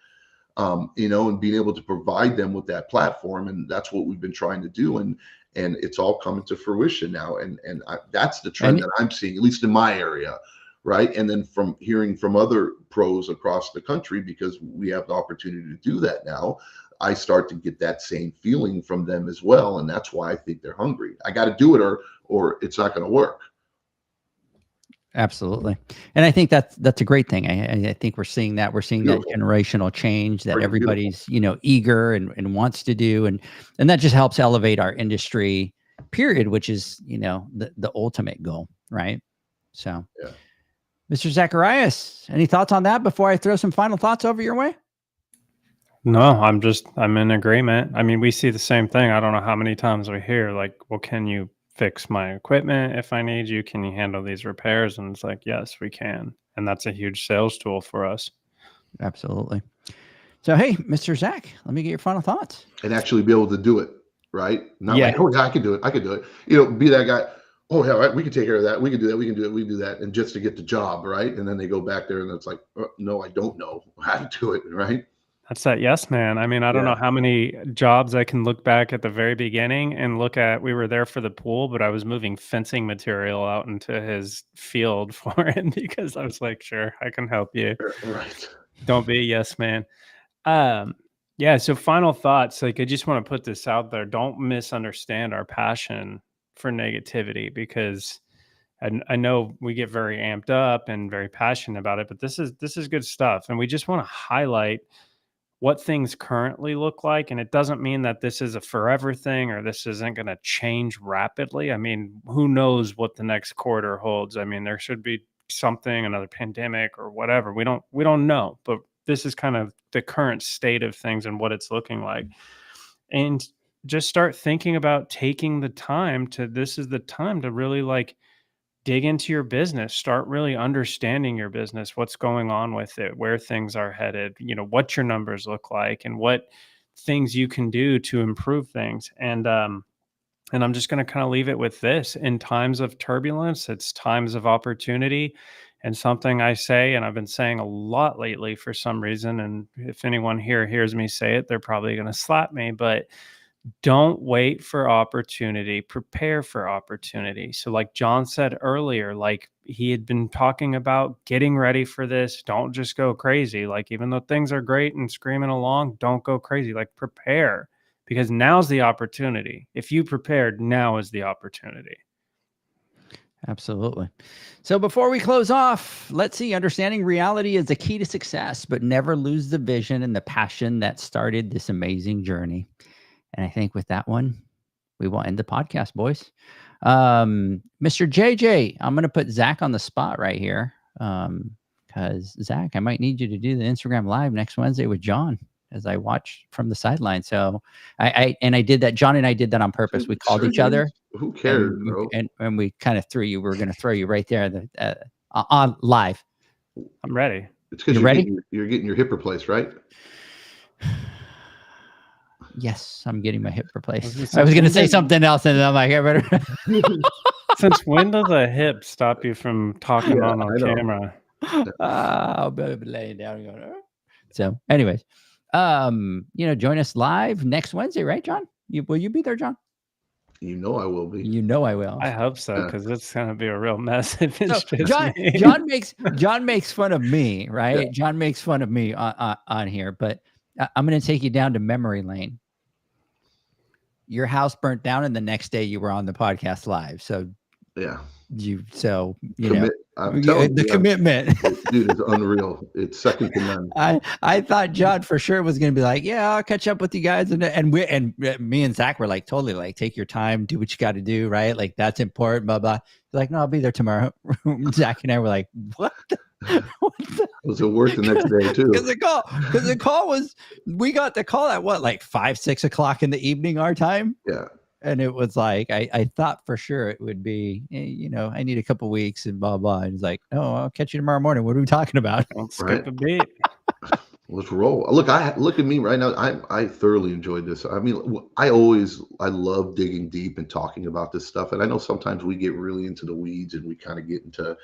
And being able to provide them with that platform. And that's what we've been trying to do. And it's all coming to fruition now. And that's the trend that I'm seeing, at least in my area. Right. And then from hearing from other pros across the country, because we have the opportunity to do that now, I start to get that same feeling from them as well. And that's why I think they're hungry. I got to do it or it's not going to work. Absolutely. And I think that's a great thing. I think we're seeing that generational change that everybody's, eager and wants to do. And that just helps elevate our industry, period, which is, the ultimate goal. Right. So, yeah. Mr. Zacharias, any thoughts on that before I throw some final thoughts over your way? No, I'm in agreement. I mean, we see the same thing. I don't know how many times we hear like, well, can you fix my equipment if I need you? Can you handle these repairs? And it's like, yes, we can. And that's a huge sales tool for us. Absolutely. So, hey, Mr. Zach, let me get your final thoughts. And actually be able to do it, right? Not Yeah. like, oh, yeah, I can do it. I can do it. Be that guy. Oh, yeah, right. We can take care of that. We can do that. We can do it. We can do that. And just to get the job, right? And then they go back there and it's like, oh, no, I don't know how to do it, right? That's that yes, man. I mean, I don't know how many jobs I can look back at the very beginning and look at, we were there for the pool, but I was moving fencing material out into his field for him because I was like, sure, I can help you. Right. Don't be a yes, man. Yeah. So final thoughts, like, I just want to put this out there. Don't misunderstand our passion for negativity, because I know we get very amped up and very passionate about it, but this is good stuff. And we just want to highlight what things currently look like. And it doesn't mean that this is a forever thing or this isn't going to change rapidly. I mean, who knows what the next quarter holds? I mean, there should be something, another pandemic or whatever. We don't know, but this is kind of the current state of things and what it's looking like. And just start thinking about taking the time this is the time to really like dig into your business, start really understanding your business, what's going on with it, where things are headed, what your numbers look like and what things you can do to improve things. And I'm just going to kind of leave it with this: in times of turbulence, it's times of opportunity. And something I say, and I've been saying a lot lately for some reason, and if anyone here hears me say it, they're probably going to slap me, but don't wait for opportunity, prepare for opportunity. So like John said earlier, like he had been talking about getting ready for this. Don't just go crazy. Like even though things are great and screaming along, don't go crazy. Like prepare, because now's the opportunity. If you prepared, now is the opportunity. Absolutely. So before we close off, let's see. Understanding reality is the key to success, but never lose the vision and the passion that started this amazing journey. And I think with that one, we will end the podcast, boys. Mr. JJ, I'm going to put Zach on the spot right here. Because Zach, I might need you to do the Instagram live next Wednesday with John as I watch from the sideline. So I did that. John and I did that on purpose. We called each other. Who cares, bro? And we kind of threw you. We were going to throw you right there on live. I'm ready. It's because you're getting your hip replaced, right? Yes, I'm getting my hip replaced. I was going to say something else, and then I'm like, I better. Since when does a hip stop you from talking on camera? I'll be laying down and going. So, anyways, join us live next Wednesday, right, John? Will you be there, John? You know I will be. You know I will. I hope so, because it's going to be a real mess if it's So, just John makes fun of me, right? Yeah. John makes fun of me on here, but I'm going to take you down to memory lane. Your house burnt down, and the next day you were on the podcast live. So yeah, commitment, dude, is unreal. It's second to none. I thought John for sure was going to be like, yeah, I'll catch up with you guys, and me and Zach were like, totally, like, take your time, do what you got to do, right? Like that's important, blah blah. He's like, no, I'll be there tomorrow. Zach and I were like, what? Was it worse the next day too? Because the call was, we got the call at what, like 5, 6 o'clock in the evening our time. Yeah. And it was like, I thought for sure it would be, I need a couple weeks and blah, blah. And he's like, no, I'll catch you tomorrow morning. What are we talking about? Don't skip a beat. Let's roll. Look at me right now. I thoroughly enjoyed this. I mean, I love digging deep and talking about this stuff. And I know sometimes we get really into the weeds and we kind of get into,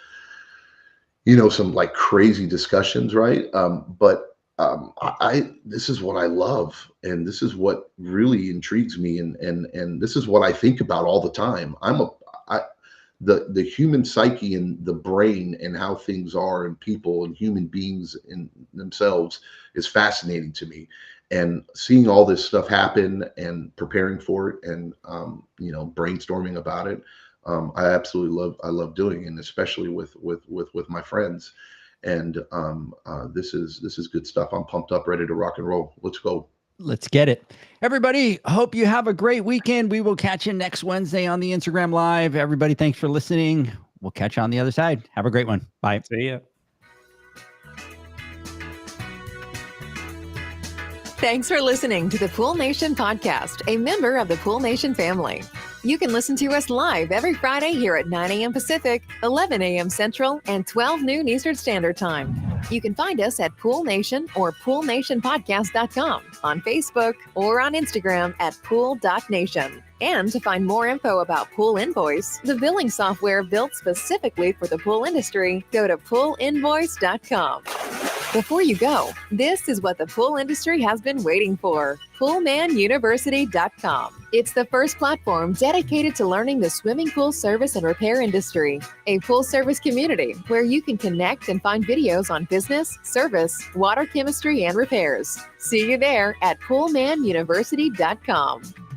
some like crazy discussions, right? But this is what I love, and this is what really intrigues me, and this is what I think about all the time. The human psyche and the brain and how things are, and people and human beings in themselves is fascinating to me. And seeing all this stuff happen and preparing for it, and brainstorming about it, I absolutely love doing it, and especially with my friends. And this is good stuff. I'm pumped up, ready to rock and roll. Let's go. Let's get it. Everybody, hope you have a great weekend. We will catch you next Wednesday on the Instagram Live. Everybody, thanks for listening. We'll catch you on the other side. Have a great one. Bye. See ya. Thanks for listening to the Pool Nation podcast, a member of the Pool Nation family. You can listen to us live every Friday here at 9 a.m. Pacific, 11 a.m. Central, and 12 noon Eastern Standard Time. You can find us at Pool Nation or poolnationpodcast.com, on Facebook, or on Instagram at pool.nation. And to find more info about Pool Invoice, the billing software built specifically for the pool industry, go to poolinvoice.com. Before you go, this is what the pool industry has been waiting for. PoolmanUniversity.com. It's the first platform dedicated to learning the swimming pool service and repair industry, a full service community where you can connect and find videos on business, service, water chemistry, and repairs. See you there at PoolmanUniversity.com.